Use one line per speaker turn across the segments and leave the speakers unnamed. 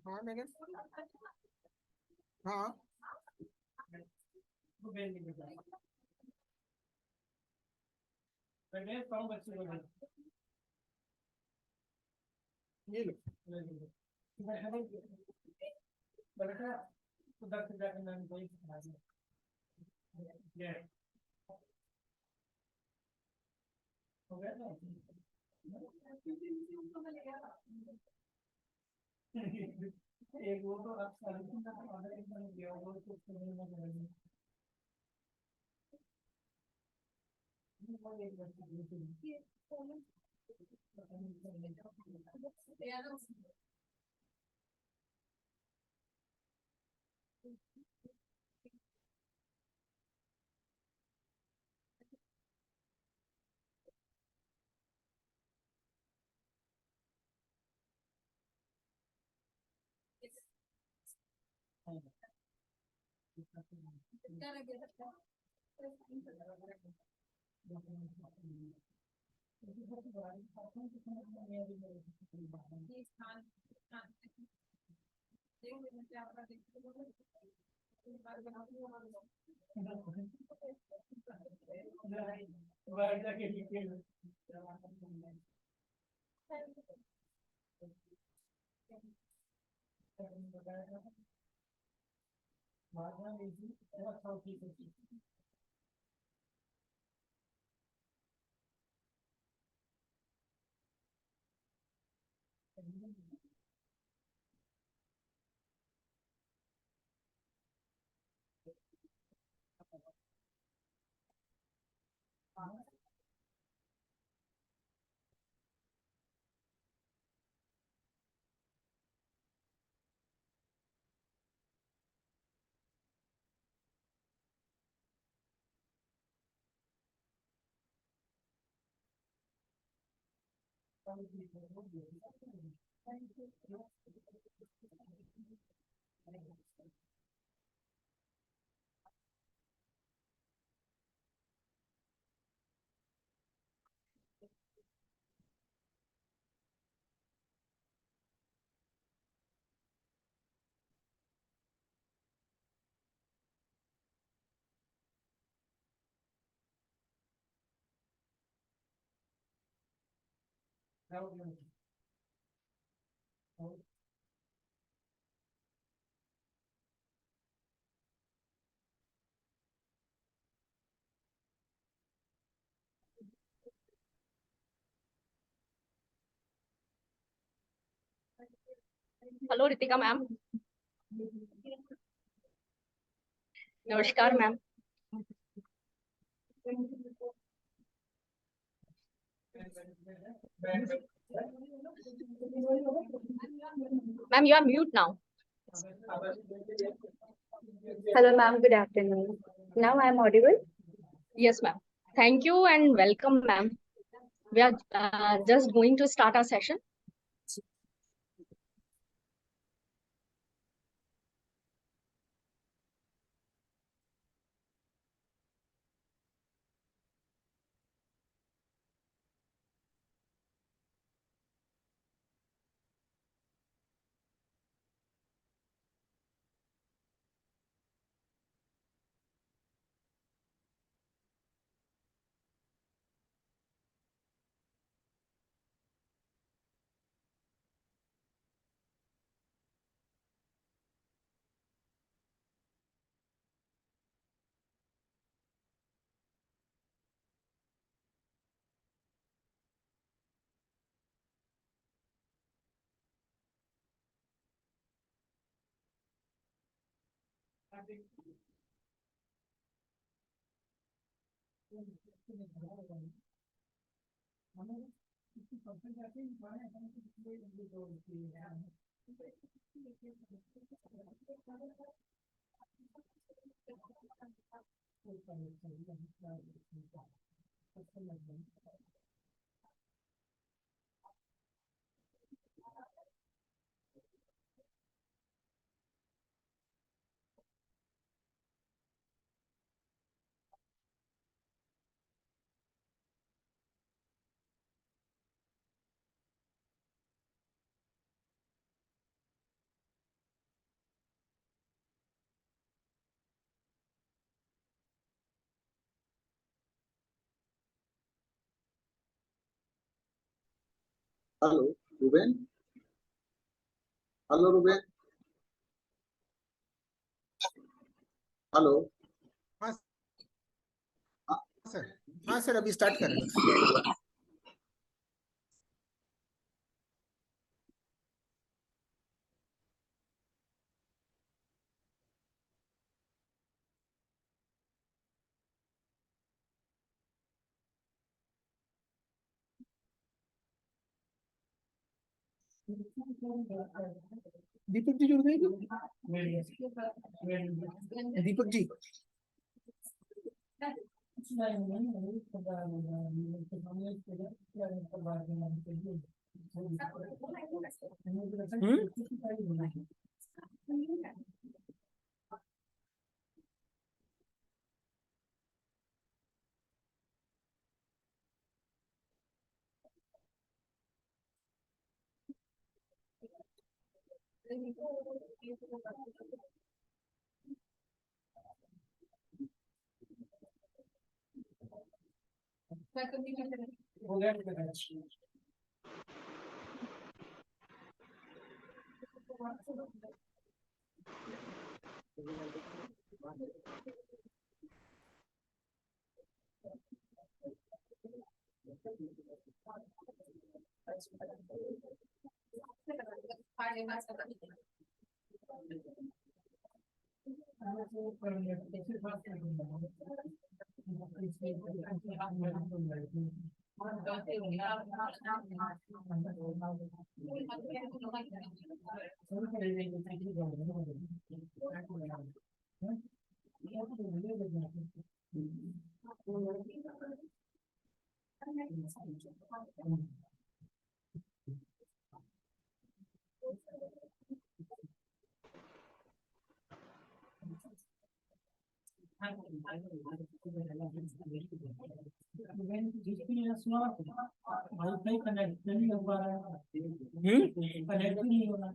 हाँ मेरे। हाँ। ये लो।
Hello Ritika ma'am. नमस्कार ma'am. Ma'am you are mute now.
Hello, ma'am. Good afternoon. Now I am audible.
Yes ma'am. Thank you and welcome ma'am. We are just going to start our session.
Hello Ruben. Hello Ruben. Hello. हाँ sir. हाँ sir, अभी start कर रहे हैं। दीपक जी जुड़ गए क्या? Deepak ji.
Wifi connect नहीं हो पा रहा है, कनेक्ट नहीं हो रहा।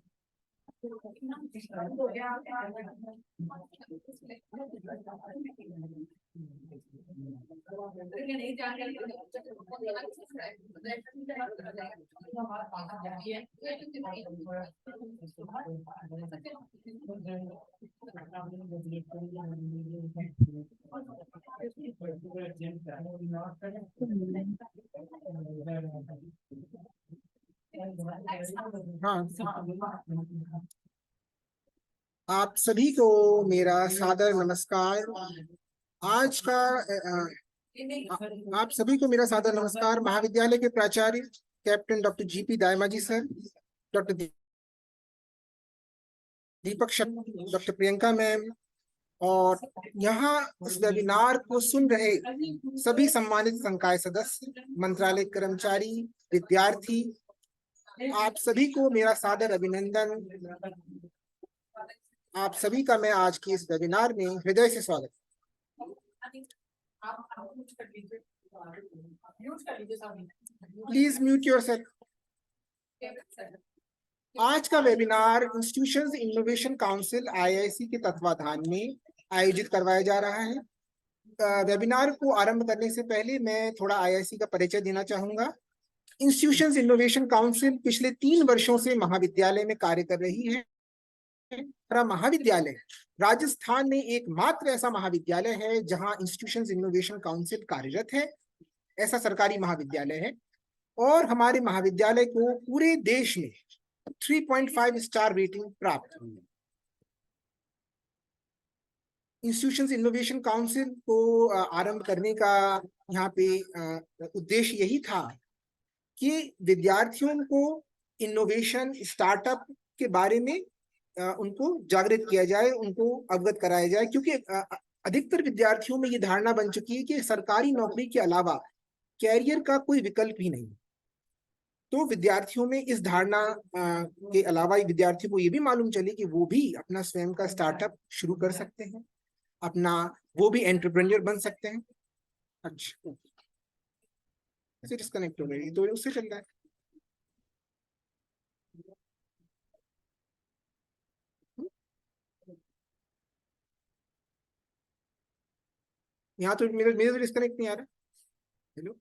हाँ, आप सभी को मेरा सादर नमस्कार। आज का आप सभी को मेरा सादर नमस्कार। महाविद्यालय के प्राचार्य कैप्टन डॉक्टर जीपी दायमा जी सर, डॉक्टर दीपक डॉक्टर प्रियंका मैम, और यहाँ इस वेबिनार को सुन रहे सभी सम्मानित संकाय सदस्य, मंत्रालय कर्मचारी, विद्यार्थी, आप सभी को मेरा सादर अभिनंदन। आप सभी का मैं आज की इस वेबिनार में हृदय से स्वागत। Please mute yourself. आज का webinar institutions innovation council IIC के तत्वाधान में आयोजित करवाया जा रहा है। वेबिनार को आरंभ करने से पहले मैं थोड़ा आईआईसी का परिचय देना चाहूंगा। इंस्टीट्यूशंस इनोवेशन काउंसिल पिछले 3 वर्षों से महाविद्यालय में कार्य कर रही है। हमारा महाविद्यालय राजस्थान में एकमात्र ऐसा महाविद्यालय है जहां इंस्टीट्यूशंस इनोवेशन काउंसिल कार्यरत है। ऐसा सरकारी महाविद्यालय है और हमारे महाविद्यालय को पूरे देश में 3.5 स्टार रेटिंग प्राप्त हुई है। इंस्टीट्यूशंस इनोवेशन काउंसिल को आरंभ करने का यहाँ पे उद्देश्य यही था कि विद्यार्थियों को इनोवेशन स्टार्टअप के बारे में उनको जागृत किया जाए, उनको अवगत कराया जाए, क्योंकि अधिकतर विद्यार्थियों में ये धारणा बन चुकी है कि सरकारी नौकरी के अलावा कैरियर का कोई विकल्प ही नहीं। तो विद्यार्थियों में इस धारणा के अलावा विद्यार्थियों को ये भी मालूम चले कि वो भी अपना स्वयं का स्टार्टअप शुरू कर सकते हैं, वो भी एंटरप्रेन्योर बन सकते हैं। अच्छा, डिस्कनेक्ट हो गई तो उससे चल रहा है। यहाँ तो मेरे तो डिस्कनेक्ट नहीं आ रहा। हेलो,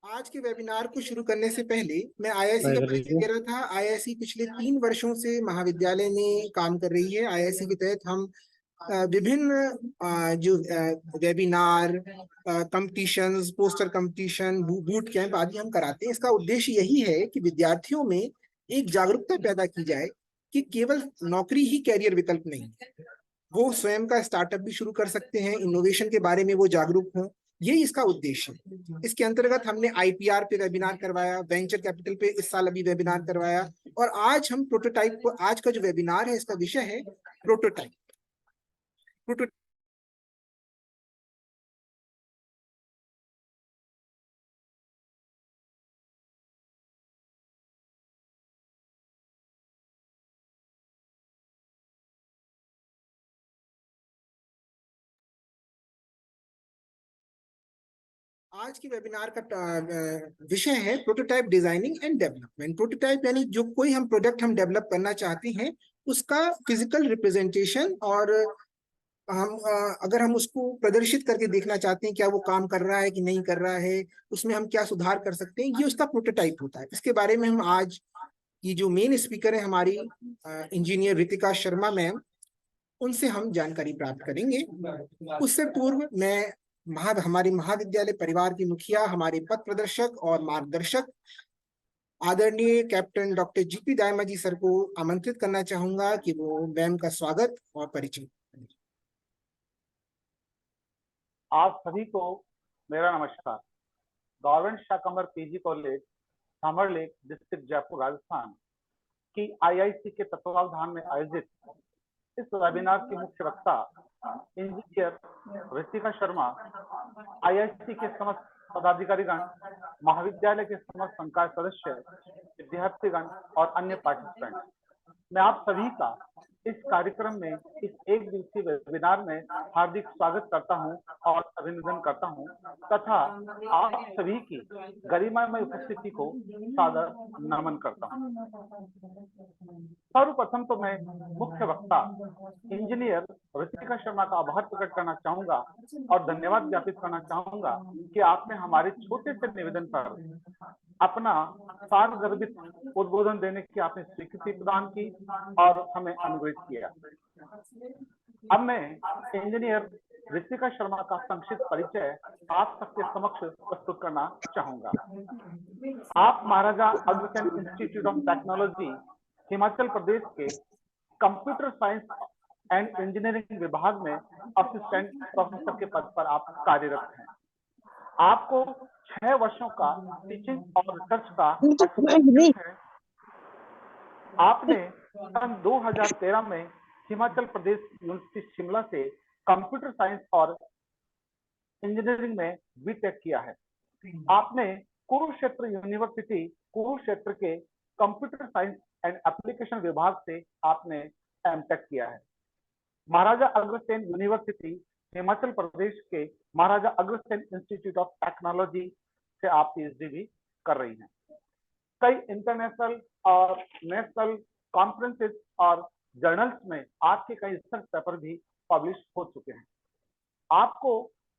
आज के वेबिनार को शुरू करने से पहले मैं आईआईसी का परिचय दे रहा था। आईआईसी पिछले 3 वर्षों से महाविद्यालय में काम कर रही है। आईआईसी के तहत हम विभिन्न जो webinar, competitions, poster competition, boot camp आदि हम कराते हैं। इसका उद्देश्य यही है कि विद्यार्थियों में एक जागरूकता पैदा की जाए कि केवल नौकरी ही कैरियर विकल्प नहीं है, वो स्वयं का स्टार्टअप भी शुरू कर सकते हैं, इनोवेशन के बारे में वो जागरूक हों। यही इसका उद्देश्य है। इसके अंतर्गत हमने आईपीआर पे वेबिनार करवाया, वेंचर कैपिटल पे इस साल अभी वेबिनार करवाया, और आज हम प्रोटोटाइप को, आज का जो वेबिनार है इसका विषय है प्रोटोटाइप। आज की वेबिनार का विषय है prototype designing and development. Prototype यानी जो कोई हम प्रोडक्ट हम डेवलप करना चाहते हैं उसका फिजिकल रिप्रेजेंटेशन, और अगर हम उसको प्रदर्शित करके देखना चाहते हैं क्या वो काम कर रहा है कि नहीं कर रहा है, उसमें हम क्या सुधार कर सकते हैं, ये उसका प्रोटोटाइप होता है। इसके बारे में हम आज की जो मेन स्पीकर है हमारी इंजीनियर रितिका शर्मा मैम, उनसे हम जानकारी प्राप्त करेंगे। उससे पूर्व मैं हमारे महाविद्यालय परिवार की मुखिया, हमारे पथ प्रदर्शक और मार्गदर्शक आदरणीय कैप्टन डॉक्टर जीपी दायमा जी सर को आमंत्रित करना चाहूंगा कि वो मैम का स्वागत और परिचय।
आप सभी को मेरा नमस्कार। Government Shakambhar PG college, Sambhar lake, district Jaipur, Rajasthan की आईआईसी के तत्वावधान में आयोजित इस वेबिनार की मुख्य वक्ता इंजीनियर रितिका शर्मा, आईआईसी के समस्त पदाधिकारीगण, महाविद्यालय के समस्त संकाय सदस्य, विद्यार्थीगण और अन्य पार्टिसिपेंट, मैं आप सभी का इस कार्यक्रम में, इस एक दिवसीय वेबिनार में हार्दिक स्वागत करता हूं और अभिनंदन करता हूं तथा आप सभी की गरिमामय उपस्थिति को सादर नमन करता हूं। सर्वप्रथम तो मैं मुख्य वक्ता इंजीनियर रितिका शर्मा का आभार प्रकट करना चाहूंगा और धन्यवाद ज्ञापित करना चाहूंगा कि आपने हमारे छोटे से निवेदन पर अपना सारगर्भित उद्बोधन देने की आपने स्वीकृति प्रदान की और हमें अनुग्रहित किया। अब मैं इंजीनियर रितिका शर्मा का संक्षिप्त परिचय आप सबके समक्ष प्रस्तुत करना चाहूंगा। आप Maharaja Agrasen institute of technology, Himachal Pradesh के कंप्यूटर साइंस एंड इंजीनियरिंग विभाग में असिस्टेंट प्रोफेसर के पद पर आप कार्यरत हैं। आपको 6 वर्षों का टीचिंग और रिसर्च का एक्सपीरियंस है। आपने सन 2013 में हिमाचल प्रदेश यूनिवर्सिटी शिमला से कंप्यूटर साइंस और इंजीनियरिंग में बीटेक किया है। आपने कुरुक्षेत्र यूनिवर्सिटी, कुरुक्षेत्र के कंप्यूटर साइंस एंड एप्लीकेशन विभाग से आपने एमटेक किया है। महाराजा अग्रसेन यूनिवर्सिटी, हिमाचल प्रदेश के महाराजा अग्रसेन इंस्टीट्यूट ऑफ टेक्नोलॉजी से आप पीएचडी भी कर रही हैं। कई इंटरनेशनल और नेशनल कॉन्फ्रेंसेस और जर्नल्स में आपके कई रिसर्च पेपर भी पब्लिश हो चुके हैं। आपको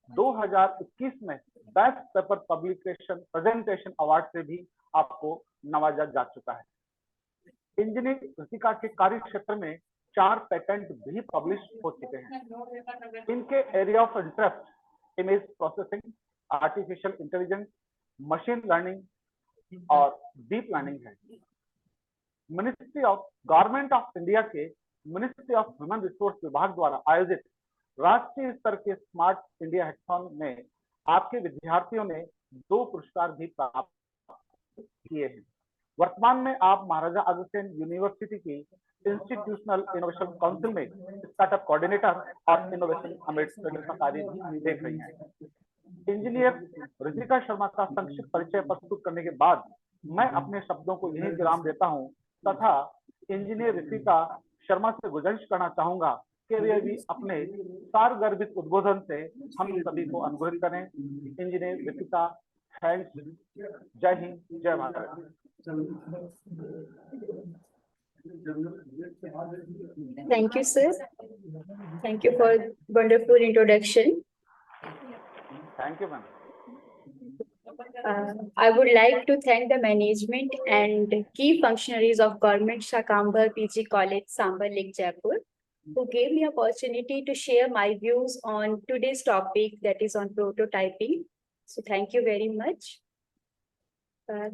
2021 में best paper publication presentation award से भी आपको नवाजा जा चुका है। इंजीनियर कृतिका के कार्य क्षेत्र में 4 पेटेंट भी पब्लिश हो चुके हैं। इनके area of interest image processing, artificial intelligence, machine learning और डीप लर्निंग है। Ministry of government of India के मिनिस्ट्री ऑफ ह्यूमन रिसोर्स विभाग द्वारा आयोजित राष्ट्रीय स्तर के स्मार्ट इंडिया हैकाथॉन में आपके विद्यार्थियों ने 2 पुरस्कार भी प्राप्त किए हैं। वर्तमान में आप महाराजा अग्रसेन यूनिवर्सिटी की इंस्टीट्यूशनल इनोवेशन काउंसिल में स्टार्टअप कोऑर्डिनेटर और इनोवेशन एम्बेसडर का कार्य भी देख रही हैं। इंजीनियर ऋतिका शर्मा का संक्षिप्त परिचय प्रस्तुत करने के बाद मैं अपने शब्दों को यहीं विराम देता हूं तथा इंजीनियर ऋतिका शर्मा से गुजारिश करना चाहूंगा कि वे भी अपने सारगर्भित उद्बोधन से हम सभी को अनुग्रहित करें। Engineer Ritika, thanks. जय हिंद, जय Bharat.
Thank you, sir. Thank you for wonderful introduction.
Thank you ma'am.
I would like to thank the management and key functionaries of Government Shakambar PG College, Sambar Lake, Jaipur, who gave me opportunity to share my views on today's topic, that is on prototyping. So thank you very much.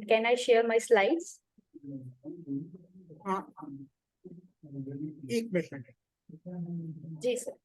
Can I share my slides?
हाँ, एक minute.
जी sir.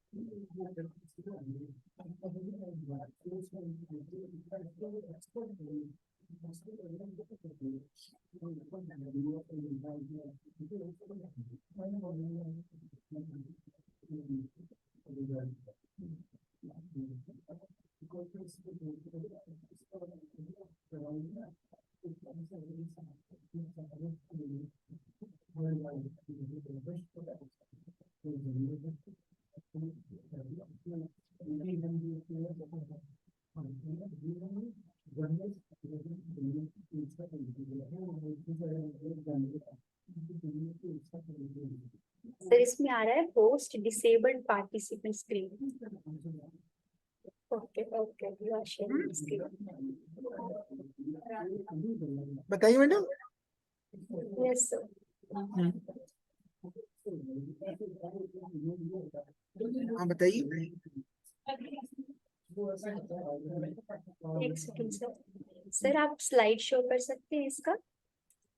Sir इसमें आ रहा है host disabled participant screen. Okay okay, you are sharing screen.
बताइए madam.
Yes sir.
हाँ बताइए।
एक सेकंड सर। सर आप स्लाइड शो कर सकते हैं इसका?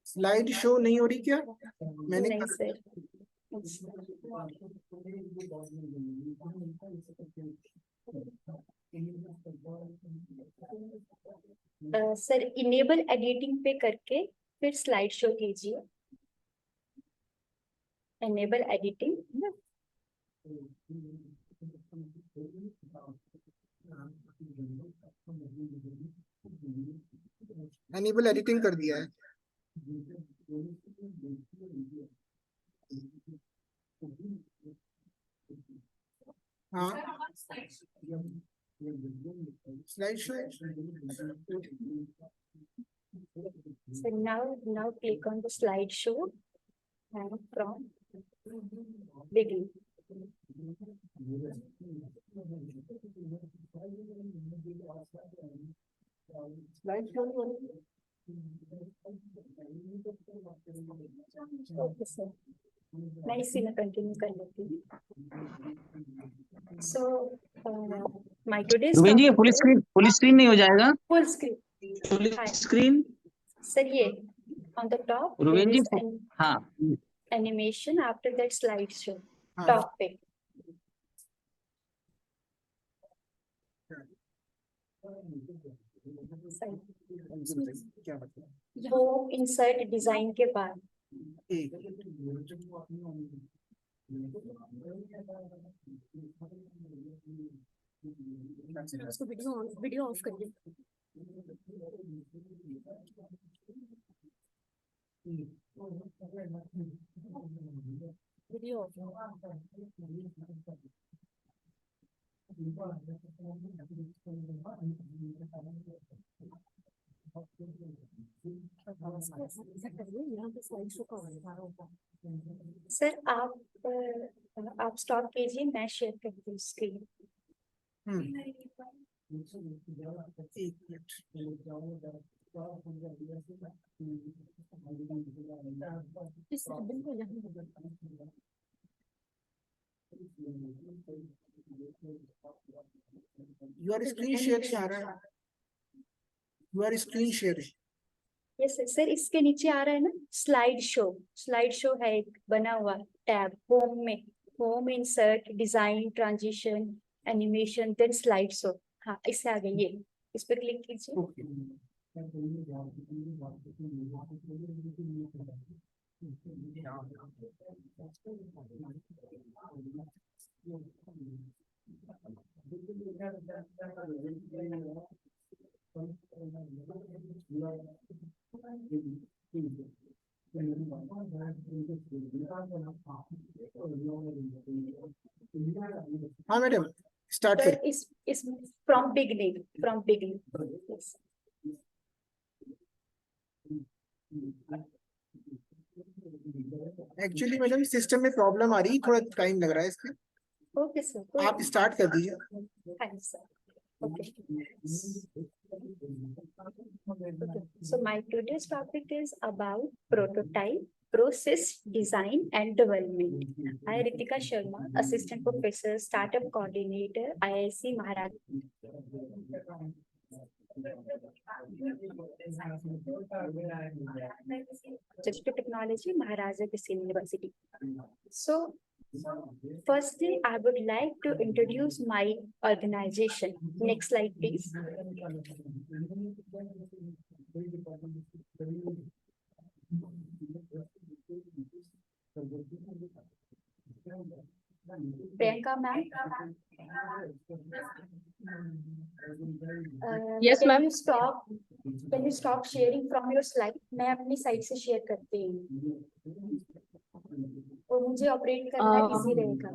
स्लाइड शो नहीं हो रही क्या? मैंने
नहीं सर। सर इनेबल एडिटिंग पे करके फिर स्लाइड शो कीजिए। Enable editing.
एनेबल एडिटिंग कर दिया है। हाँ slide show.
So now click on the slideshow and from begin.
Slide show
Okay, sir. मैं इसी में कंटिन्यू कर लेती हूँ। So my today's
Rubeen ji,
topic
full screen नहीं हो जाएगा?
full screen.
Full
Hi.
Screen
Sir ये on the top there
Rubeen ji,
is an
हाँ
animation after that slideshow.
हाँ।
Top पे।
क्या मतलब?
वो इंसर्ट डिजाइन के बाद
एक
उसको वीडियो ऑफ करिए। Video of.
सर आप स्टॉप कीजिए, मैं शेयर करती हूँ स्क्रीन।
एक मिनट। Your screen sharing आ रहा है. Your screen sharing.
Yes sir, इसके नीचे आ रहा है ना स्लाइड शो है एक बना हुआ टैब होम में, home insert design transition animation then slide show. हाँ, इससे आगे ये इस पर क्लिक कीजिए.
Okay. हाँ मैडम, स्टार्ट
सर
करें.
इस from beginning. Yes
actually madam system में प्रॉब्लम आ रही है, थोड़ा टाइम लग रहा है इसका.
Okay sir.
आप स्टार्ट कर दीजिए.
हाँ sir. Okay. Okay. So my today's topic is about prototype, process, design, and development. I Ritika Sharma, Assistant Professor, Startup Coordinator, IIC Maharaj. Institute of Technology, Maharaja Kassim University. So, firstly, I would like to introduce my organization. Next slide, please. Priyanka ma'am.
Yes,
Can
ma'am.
you stop? Can you stop sharing from your slide? मैं अपनी side से share करती हूँ और मुझे operate करना easy रहेगा.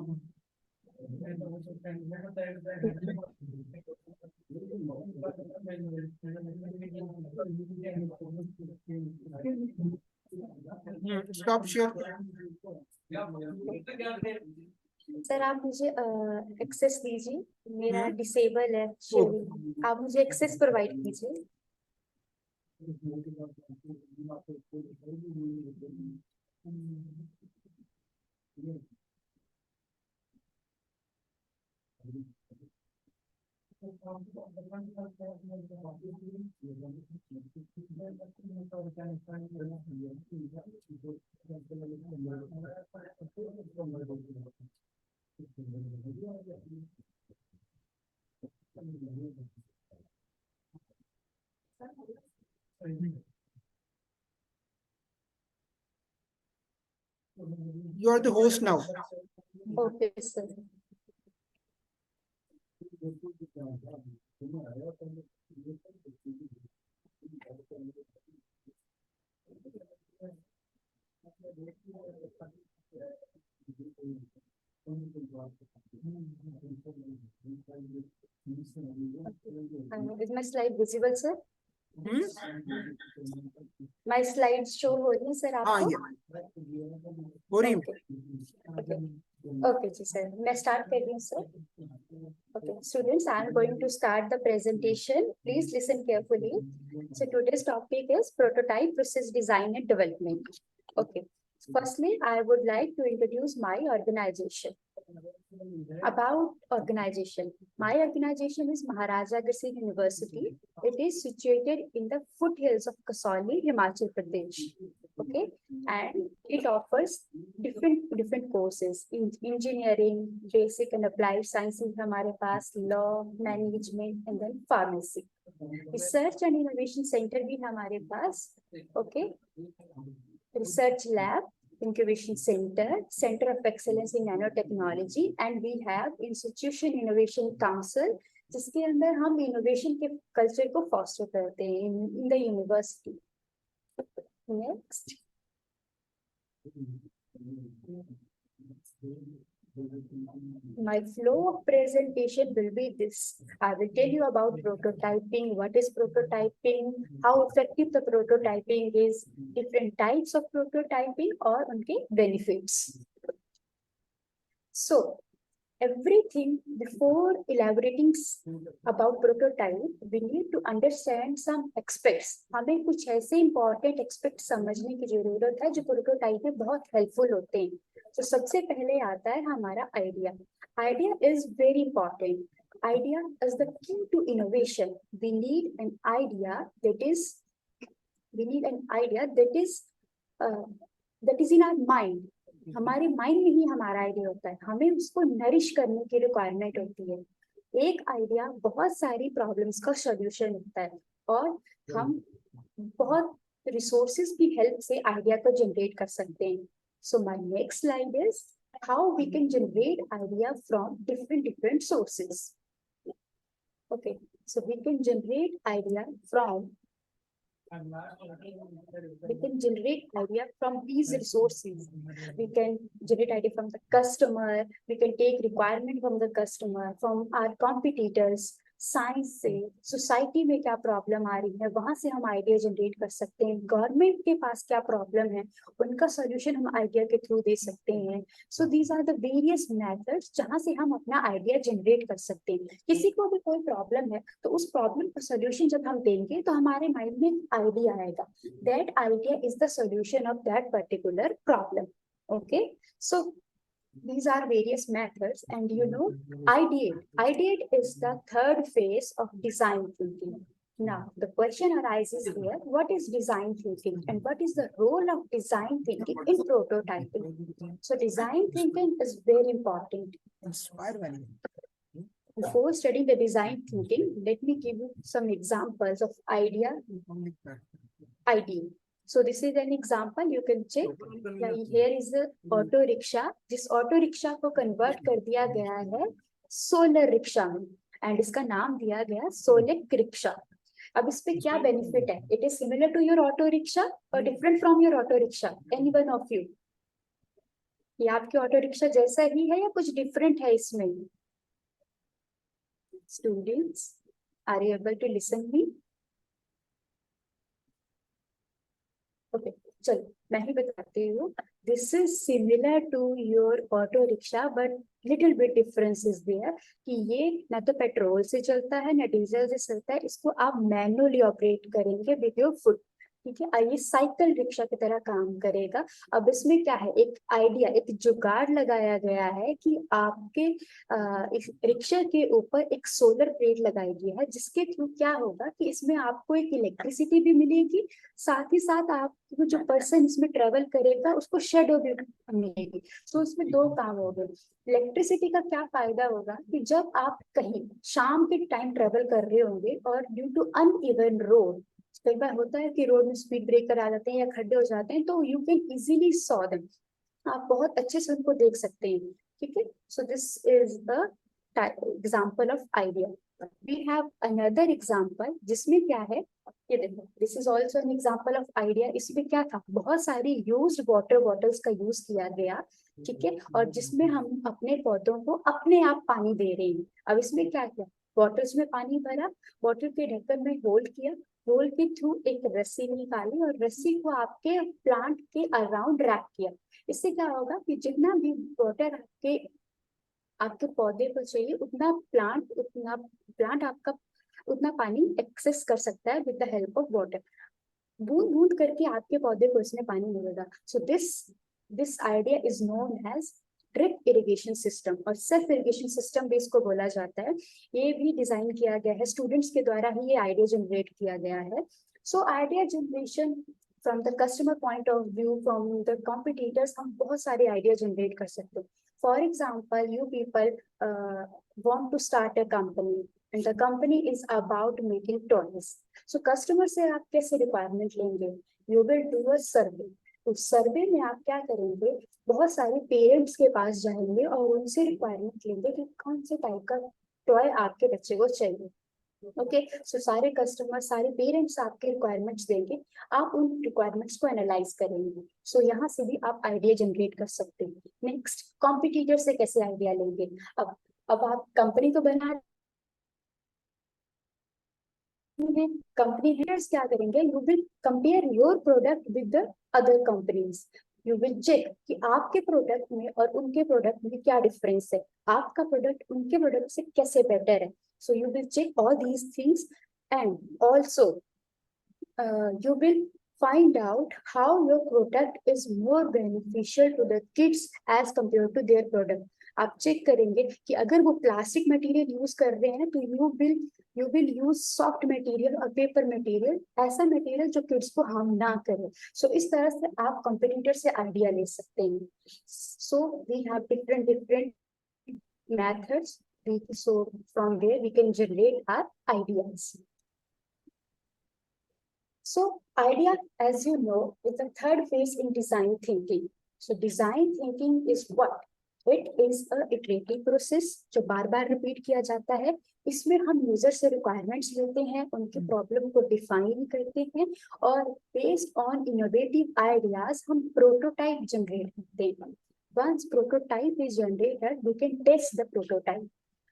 Stop share.
Sir आप मुझे एक्सेस दीजिए, मेरा डिसेबल है शेयरिंग. आप मुझे एक्सेस प्रोवाइड कीजिए.
You are the host now.
Okay sir. Is my slide visible, sir? My slides show हो रही है सर
हाँ
आपको?
ये हो रही है.
Okay. Okay जी सर, मैं start कर रही हूँ sir. Okay, students, I am going to start the presentation. Please listen carefully. So today's topic is prototype, process design and development. Okay. Firstly, I would like to introduce my organization. About organization, my organization is Maharaja Agrawal University. It is situated in the foothills of Kasauli, Himachal Pradesh. Okay, and it offers different courses in engineering, basic and applied sciences. हमारे पास law, management, and then pharmacy. Research and innovation center भी हमारे पास. Okay, research lab, incubation center, center of excellence in nanotechnology, and we have institution innovation council, जिसके अंदर हम innovation के culture को foster करते हैं in the university. Next. My flow of presentation will be this. I will tell you about prototyping, what is prototyping, how effective the prototyping is, different types of prototyping और उनके benefits. So, everything before elaborating about prototype, we need to understand some aspects. हमें कुछ ऐसे important aspects समझने की जरूरत है जो prototype में बहुत helpful होते हैं. तो सबसे पहले आता है हमारा idea. Idea is very important. Idea is the key to innovation. We need an idea that is in our mind. हमारे माइंड में ही हमारा आइडिया होता है, हमें उसको नरिश करने की रिक्वायरमेंट होती है. एक आइडिया बहुत सारी प्रॉब्लम्स का सॉल्यूशन होता है और हम बहुत रिसोर्सेज की हेल्प से आइडिया को जनरेट कर सकते हैं. So my next slide is how we can generate idea from different sources. Okay, so we can generate idea from these resources. We can generate idea from the customer, we can take requirement from the customer, from our competitors, science से, society में क्या problem आ रही है वहां से हम idea generate कर सकते हैं. गवर्नमेंट के पास क्या प्रॉब्लम है उनका सॉल्यूशन हम आइडिया के थ्रू दे सकते हैं. So these are the various methods जहां से हम अपना आइडिया जनरेट कर सकते हैं. किसी को भी कोई प्रॉब्लम है तो उस प्रॉब्लम का सॉल्यूशन जब हम देंगे तो हमारे माइंड में आइडिया आएगा. That idea is the solution of that particular problem. Okay, so these are various methods, and you know, ideate is the third phase of design thinking. Now the question arises here, what is design thinking and what is the role of design thinking in prototyping? So design thinking is very important. Before studying the design thinking, let me give you some examples of idea. So this is an example, you can check. Here is the auto rickshaw. जिस auto rickshaw को convert कर दिया गया है solar rickshaw में and इसका नाम दिया गया सोलिक रिक्शा. अब इस पे क्या बेनिफिट है? It is similar to your auto rickshaw और different from your auto rickshaw? Any one of you? ये आपके ऑटो रिक्शा जैसा ही है या कुछ डिफरेंट है इसमें? Students, are you able to listen me? Okay, चलो मैं ही बताती हूँ. This is similar to your auto rickshaw but little bit difference is there कि ये ना तो पेट्रोल से चलता है ना डीजल से चलता है. इसको आप मैनुअली ऑपरेट करेंगे विद योर फुट. ठीक है, ये साइकिल रिक्शा की तरह काम करेगा. अब इसमें क्या है, एक आइडिया, एक जुगाड़ लगाया गया है कि आपके रिक्शा के ऊपर एक सोलर प्लेट लगाई गई है जिसके थ्रू क्या होगा कि इसमें आपको एक इलेक्ट्रिसिटी भी मिलेगी, साथ ही साथ आपको जो पर्सन इसमें ट्रेवल करेगा उसको शेडो भी मिलेगी. सो इसमें दो काम हो गए. इलेक्ट्रिसिटी का क्या फायदा होगा कि जब आप कहीं शाम के टाइम ट्रेवल कर रहे होंगे और ड्यू टू अनइवन रोड, कई बार होता है कि रोड में स्पीड ब्रेकर आ जाते हैं या खड्डे हो जाते हैं, तो you can easily saw them. आप बहुत अच्छे से उनको देख सकते हैं. ठीक है, so this is the example of idea. We have another example जिसमें क्या है, ये देखो, this is also an example of idea. इसमें क्या था, बहुत सारी यूज्ड वाटर बॉटल्स का यूज किया गया. ठीक है, और जिसमें हम अपने पौधों को अपने आप पानी दे रहे हैं. अब इसमें क्या किया, बॉटल्स में पानी भरा, बॉटल के ढक्कन में होल्ड किया, होल के थ्रू एक रस्सी निकाली और रस्सी को आपके प्लांट के अराउंड रैप किया. इससे क्या होगा कि जितना भी वाटर आपके पौधे को चाहिए उतना प्लांट आपका उतना पानी एक्सेस कर सकता है with the help of water. बूंद बूंद करके आपके पौधे को इसमें पानी मिलेगा. So this idea is known as drip irrigation system और सेल्फ इरिगेशन सिस्टम भी इसको बोला जाता है. ये भी डिजाइन किया गया है, स्टूडेंट्स के द्वारा ही ये आइडिया जनरेट किया गया है. So idea generation from the customer point of view, from the competitors, हम बहुत सारे आइडिया जनरेट कर सकते हैं. For example, you people want to start a company and the company is about making toys. So customer से आप कैसे requirement लेंगे? You will do a survey. तो सर्वे में आप क्या करेंगे, बहुत सारे पेरेंट्स के पास जाएंगे और उनसे रिक्वायरमेंट लेंगे कि कौन से टाइप का टॉय आपके बच्चे को चाहिए. ओके, सो सारे कस्टमर, सारे पेरेंट्स आपके रिक्वायरमेंट्स देंगे, आप उन रिक्वायरमेंट्स को एनालाइज करेंगे. सो यहाँ से भी आप आइडिया जनरेट कर सकते हैं. नेक्स्ट, कॉम्पिटिटर से कैसे आइडिया लेंगे. अब आप कंपनी तो बना, कंपनी हेडर्स क्या करेंगे, you will compare your product with the other companies. You will check कि आपके प्रोडक्ट में और उनके प्रोडक्ट में क्या डिफरेंस है, आपका प्रोडक्ट उनके प्रोडक्ट से कैसे बेटर है. So you will check all these things, and also you will find out how your product is more beneficial to the kids as compared to their product. आप check करेंगे कि अगर वो plastic material use कर रहे हैं तो you will use soft material और पेपर मटेरियल, ऐसा मटेरियल जो किड्स को हार्म ना करे. सो इस तरह से आप कंपटीटर से आइडिया ले सकते हैं. So we have different methods, so from there we can generate our ideas. So idea, as you know, is the third phase in design thinking. So design thinking is what? It is a iterative process जो बार बार repeat किया जाता है. इसमें हम user से requirements लेते हैं, उनके प्रॉब्लम को डिफाइन करते हैं और बेस्ड ऑन इनोवेटिव आइडियाज हम प्रोटोटाइप जनरेट करते हैं. Once prototype is generated, we can test the prototype.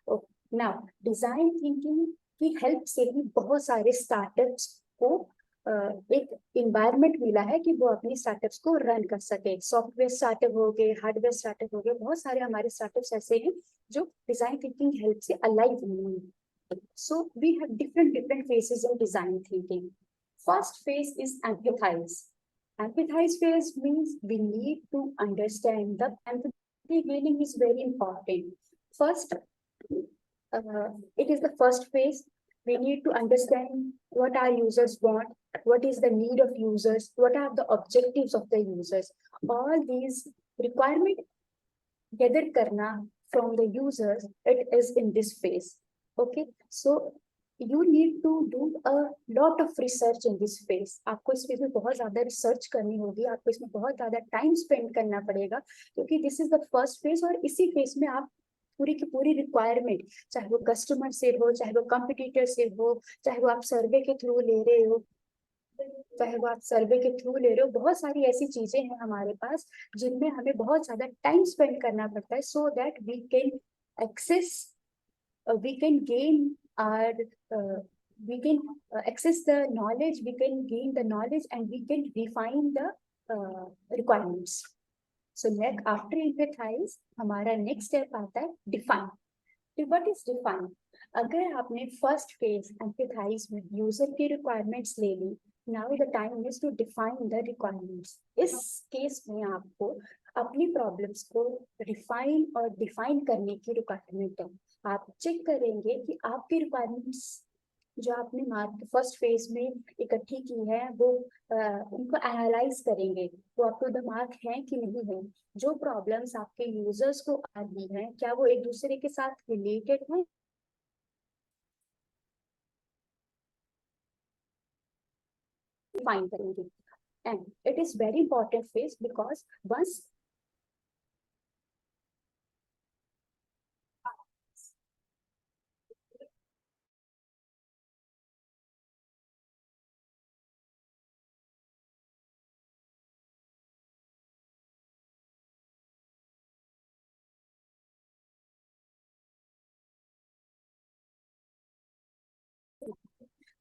Oh, now design thinking की हेल्प से ही बहुत सारे स्टार्टअप्स को एक इन्वायरमेंट मिला है कि वो अपनी स्टार्टअप्स को रन कर सके. सॉफ्टवेयर स्टार्टअप हो गए, हार्डवेयर स्टार्टअप हो गए, बहुत सारे हमारे स्टार्टअप्स ऐसे हैं जो डिजाइन थिंकिंग हेल्प से अलाइव हुए हैं. So we have different phases in design thinking. First phase is empathize. Empathize phase means we need to understand the empathy gaining is very important. First, it is the first phase. We need to understand what our users want, what is the need of users, what are the objectives of the users. All these requirement gather karna from the users, it is in this phase. Okay, so you need to do a lot of research in this phase. आपको इस phase में बहुत ज़्यादा research करनी होगी, आपको इसमें बहुत ज़्यादा time spend करना पड़ेगा क्योंकि this is the first phase और इसी phase में आप पूरी की पूरी रिक्वायरमेंट, चाहे वो कस्टमर से हो, चाहे वो कंपटीटर से हो, चाहे वो आप सर्वे के थ्रू ले रहे हो, बहुत सारी ऐसी चीजें हैं हमारे पास जिनमें हमें बहुत ज्यादा टाइम स्पेंड करना पड़ता है so that we can access the knowledge, we can gain the knowledge and we can refine the requirements. So next after empathize हमारा next step आता है define. What is define? अगर आपने first phase empathize में user की requirements ले ली, now the time is to define the requirements. इस case में आपको अपनी problems को refine और define करने की requirement है. आप check करेंगे कि आपकी requirements जो आपने फर्स्ट फेज में इकट्ठी की है वो उनको एनालाइज करेंगे, वो अप टू द मार्क है कि नहीं है. जो प्रॉब्लम्स आपके यूजर्स को आ रही हैं क्या वो एक दूसरे के साथ रिलेटेड हैं, डिफाइन करेंगे. And it is very important phase because once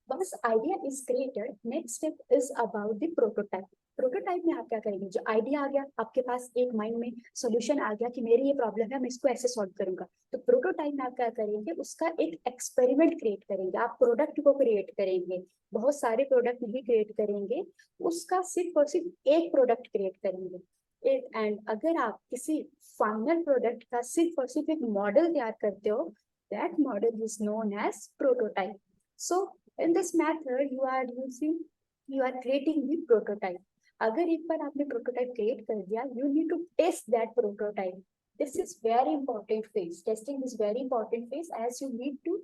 Once idea is created, next step is about the prototype. Prototype में आप क्या करेंगे, जो आइडिया आ गया आपके पास, एक माइंड में सॉल्यूशन आ गया कि मेरी ये प्रॉब्लम है, मैं इसको ऐसे सॉल्व करूंगा, तो प्रोटोटाइप में आप क्या करेंगे, उसका एक एक्सपेरिमेंट क्रिएट करेंगे. आप प्रोडक्ट को क्रिएट करेंगे, बहुत सारे प्रोडक्ट नहीं क्रिएट करेंगे, उसका सिर्फ और सिर्फ एक प्रोडक्ट क्रिएट करेंगे. एंड अगर आप किसी फाइनल प्रोडक्ट का सिर्फ और सिर्फ एक मॉडल तैयार करते हो, that model is known as prototype. So in this method you are creating the prototype. अगर एक बार आपने प्रोटोटाइप क्रिएट कर दिया, you need to test that prototype. This is very important phase. Testing is very important phase as you need to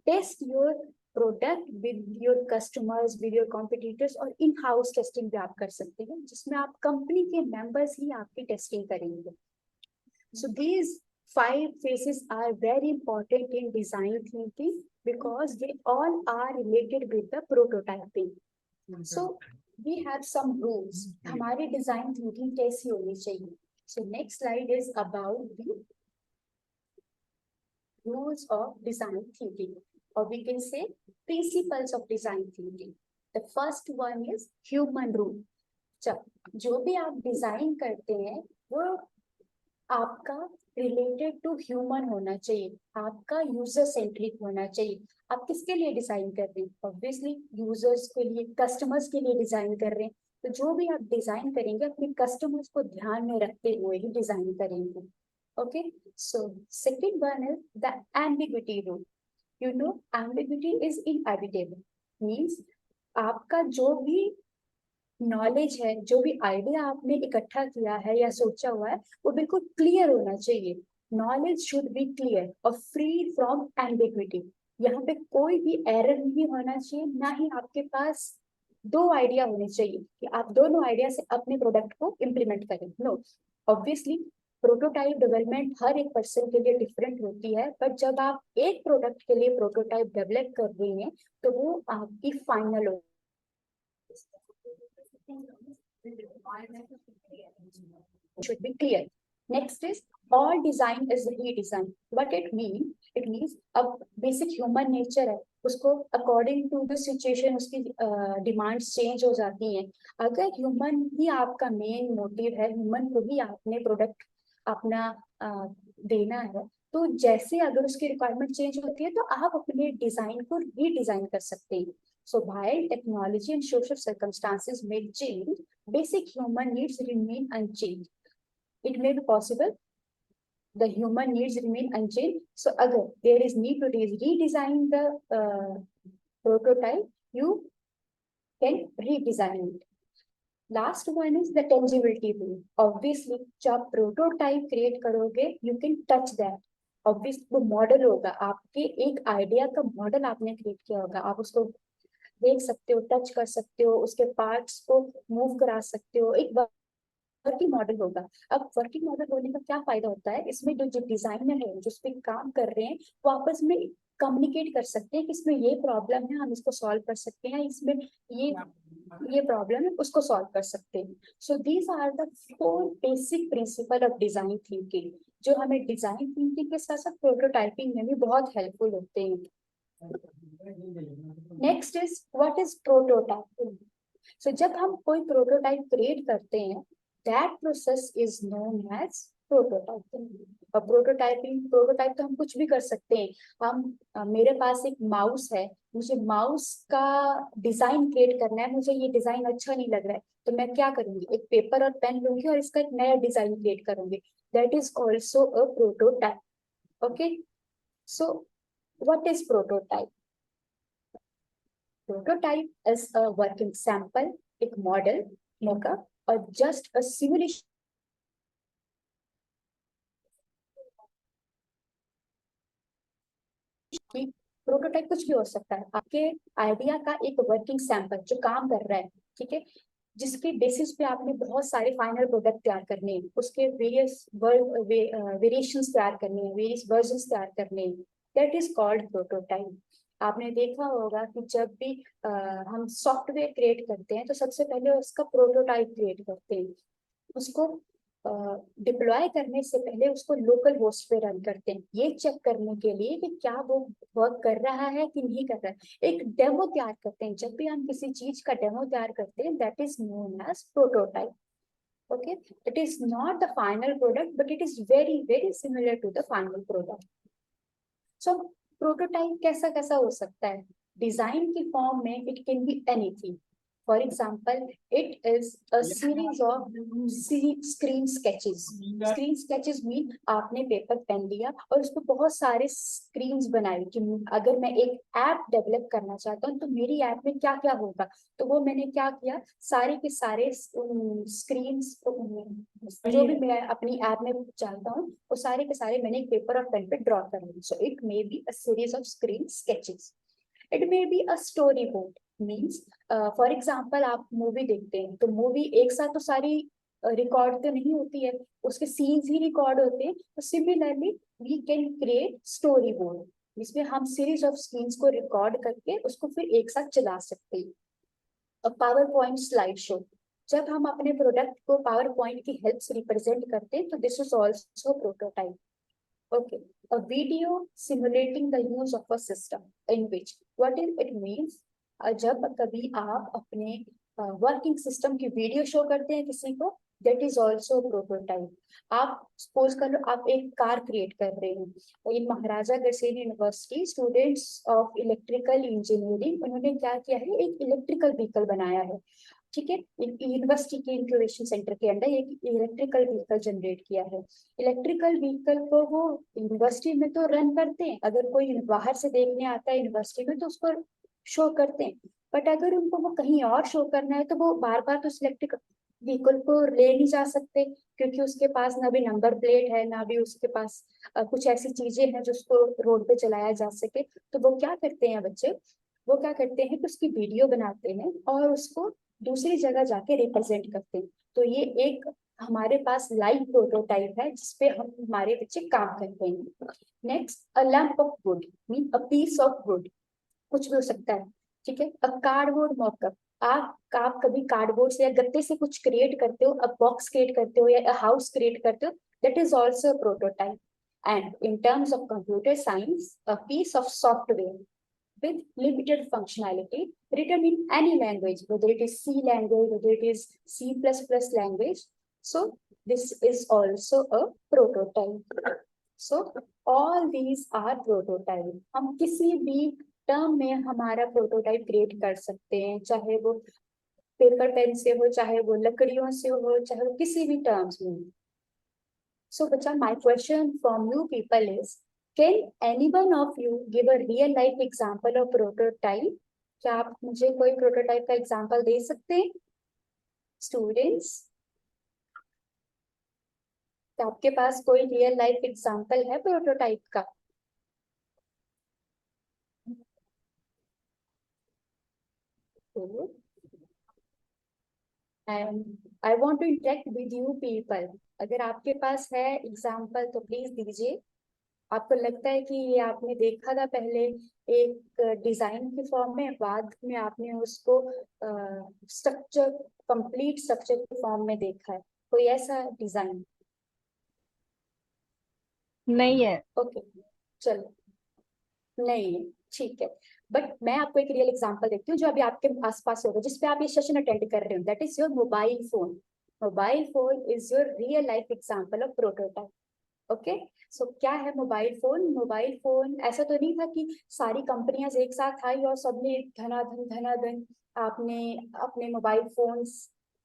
test your product with your customers, with your competitors, और in house testing भी आप कर सकते हैं जिसमें आप company के members ही आपकी टेस्टिंग करेंगे. So these 5 phases are very important in design thinking because they all are related with the prototyping. So we have some rules. हमारी design thinking कैसी होनी चाहिए? So next slide is about the rules of design thinking, or we can say principles of design thinking. The first one is human rule. जो भी आप design करते हैं वो आपका रिलेटेड टू ह्यूमन होना चाहिए, आपका यूजर सेंट्रिक होना चाहिए। आप किसके लिए डिजाइन कर रहे हैं? ऑब्वियसली यूजर्स के लिए, कस्टमर्स के लिए डिजाइन कर रहे हैं। तो जो भी आप डिजाइन करेंगे अपने कस्टमर्स को ध्यान में रखते हुए ही डिजाइन करेंगे। Okay, so second one is the ambiguity rule. You know ambiguity is inevitable, means आपका जो भी नॉलेज है, जो भी आइडिया आपने इकट्ठा किया है या सोचा हुआ है, वो बिल्कुल क्लियर होना चाहिए। नॉलेज शुड बी क्लियर और फ्री फ्रॉम एम्बिग्विटी। यहाँ पे कोई भी एरर नहीं होना चाहिए, ना ही आपके पास दो आइडिया होने चाहिए कि आप दोनों आइडिया से अपने प्रोडक्ट को इम्प्लीमेंट करें। नो, ऑब्वियसली प्रोटोटाइप डेवलपमेंट हर एक पर्सन के लिए डिफरेंट होती है, बट जब आप एक प्रोडक्ट के लिए प्रोटोटाइप डेवलप कर रही हैं तो वो आपकी फाइनल हो। Should be clear. Next is all design is redesign. What it means? It means अब basic human nature है, उसको according to the situation उसकी demands change हो जाती हैं। अगर human ही आपका main motive है, human को ही आपने product अपना देना है, तो जैसे अगर उसकी requirement change होती है तो आप अपने design को redesign कर सकते हैं। So while technology and social circumstances may change, basic human needs remain unchanged. It may be possible the human needs remain unchanged. So agar there is need to redesign the prototype, you can redesign it. Last one is the tangibility rule. Obviously, जब prototype create करोगे, you can touch that. Obviously, वो model होगा, आपके एक idea का model आपने create किया होगा, आप उसको देख सकते हो, टच कर सकते हो, उसके पार्ट्स को मूव करा सकते हो, एक वर्किंग मॉडल होगा। अब वर्किंग मॉडल होने का क्या फायदा होता है, इसमें जो डिजाइनर है, जो इस पे काम कर रहे हैं, वो आपस में कम्युनिकेट कर सकते हैं कि इसमें ये प्रॉब्लम है, हम इसको सॉल्व कर सकते हैं, इसमें ये प्रॉब्लम है, उसको सॉल्व कर सकते हैं। So these are the 4 basic principle of design thinking, जो हमें डिजाइन थिंकिंग के साथ साथ प्रोटोटाइपिंग में भी बहुत हेल्पफुल होते हैं। Next is what is prototyping. So जब हम कोई प्रोटोटाइप क्रिएट करते हैं, that process is known as prototyping. और प्रोटोटाइप तो हम कुछ भी कर सकते हैं। हम मेरे पास एक माउस है, मुझे माउस का डिजाइन क्रिएट करना है, मुझे ये डिजाइन अच्छा नहीं लग रहा है, तो मैं क्या करूंगी, एक पेपर और पेन लूंगी और इसका एक नया डिजाइन क्रिएट करूंगी। That is also a prototype. Okay, so what is prototype? Prototype is a working sample, एक model, mockup, or just a simulation. Prototype कुछ भी हो सकता है, आपके आइडिया का एक वर्किंग सैंपल जो काम कर रहा है, ठीक है, जिसके बेसिस पे आपने बहुत सारे फाइनल प्रोडक्ट तैयार करने हैं, उसके वेरियस वेरिएशंस तैयार करने हैं, वेरियस वर्जन्स तैयार करने हैं। That is called prototype. आपने देखा होगा कि जब भी हम सॉफ्टवेयर क्रिएट करते हैं तो सबसे पहले उसका प्रोटोटाइप क्रिएट करते हैं, उसको डिप्लॉय करने से पहले उसको लोकल होस्ट पे रन करते हैं, ये चेक करने के लिए कि क्या वो वर्क कर रहा है कि नहीं कर रहा है। एक डेमो तैयार करते हैं, जब भी हम किसी चीज का डेमो तैयार करते हैं, that is known as prototype. okay, it is not the final product but it is very very similar to the final product. So prototype कैसा कैसा हो सकता है, डिजाइन की फॉर्म में it can be anything. For example, it is a series of screen sketches. Screen sketches mean आपने paper pen लिया और उसको बहुत सारे स्क्रीन्स बनाए कि अगर मैं एक ऐप डेवलप करना चाहता हूँ तो मेरी ऐप में क्या क्या होगा, तो वो मैंने क्या किया, सारे के सारे स्क्रीन्स जो भी मैं अपनी ऐप में चाहता हूँ वो सारे के सारे मैंने एक पेपर और पेन पे ड्रॉ कर ली। So it may be a series of screen sketches. It may be a storyboard, means for example आप मूवी देखते हैं तो मूवी एक साथ तो सारी रिकॉर्ड तो नहीं होती है, उसके सीन्स ही रिकॉर्ड होते हैं। तो similarly we can create story board, जिसमें हम सीरीज ऑफ सीन्स को रिकॉर्ड करके उसको फिर एक साथ चला सकते हैं। पावर पॉइंट स्लाइड शो, जब हम अपने प्रोडक्ट को पावर पॉइंट की हेल्प से रिप्रेजेंट करते हैं तो this is also prototype. Okay, a video simulating the use of a system in which, what it means, जब कभी आप अपने वर्किंग सिस्टम की वीडियो शो करते हैं किसी को, दैट इज ऑल्सो प्रोटोटाइप। आप सपोज कर लो आप एक कार क्रिएट कर रहे हो, in Maharaja Agrasen university students of electrical engineering उन्होंने क्या किया है, एक इलेक्ट्रिकल व्हीकल बनाया है, ठीक है। यूनिवर्सिटी के इंक्यूबेशन सेंटर के अंदर एक इलेक्ट्रिकल व्हीकल जनरेट किया है। इलेक्ट्रिकल व्हीकल को वो यूनिवर्सिटी में तो रन करते हैं, अगर कोई बाहर से देखने आता है यूनिवर्सिटी में तो उसको शो करते हैं, बट अगर उनको वो कहीं और शो करना है तो वो बार बार तो इलेक्ट्रिक व्हीकल को ले नहीं जा सकते, क्योंकि उसके पास ना भी नंबर प्लेट है, ना भी उसके पास कुछ ऐसी चीजें हैं जो उसको रोड पे चलाया जा सके। तो वो क्या करते हैं बच्चे, वो क्या करते हैं कि उसकी वीडियो बनाते हैं और उसको दूसरी जगह जाके रिप्रेजेंट करते हैं। तो ये एक हमारे पास लाइव प्रोटोटाइप है जिसपे हम हमारे बच्चे काम करते हैं। Next, a lamp of wood mean a piece of wood, कुछ भी हो सकता है, ठीक है। अ कार्डबोर्ड मॉकअप, आप कभी कार्डबोर्ड से या गत्ते से कुछ क्रिएट करते हो, अ बॉक्स क्रिएट करते हो या अ हाउस क्रिएट करते हो, that is also prototype. And in terms of computer science, a piece of software with limited functionality written in any language, whether it is C language, whether it is C++ language. So this is also a prototype. So all these are prototype. हम किसी भी term में हमारा prototype create कर सकते हैं, चाहे वो पेपर पेन से हो, चाहे वो लकड़ियों से हो, चाहे वो किसी भी टर्म्स में। So बच्चा, my question from you people is, can anyone of you give a real life example of prototype? क्या आप मुझे कोई प्रोटोटाइप का एग्जांपल दे सकते हैं स्टूडेंट्स? तो आपके पास कोई रियल लाइफ एग्जांपल है प्रोटोटाइप का? And I want to interact with you people. अगर आपके पास है एग्जांपल तो प्लीज दीजिए। आपको लगता है कि ये आपने देखा था पहले एक डिजाइन के फॉर्म में, बाद में आपने उसको स्ट्रक्चर, कंप्लीट स्ट्रक्चर के फॉर्म में देखा है, कोई ऐसा डिजाइन?
नहीं है।
ओके, चलो, नहीं है, ठीक है। बट मैं आपको एक रियल एग्जांपल देती हूँ जो अभी आपके आसपास होगा, जिसपे आप ये सेशन अटेंड कर रहे हो, that is your mobile phone. Mobile phone is your real life example of prototype. Okay, so क्या है मोबाइल फोन? मोबाइल फोन ऐसा तो नहीं था कि सारी कंपनियां एक साथ आई और सबने धनाधन आपने अपने मोबाइल फोन्स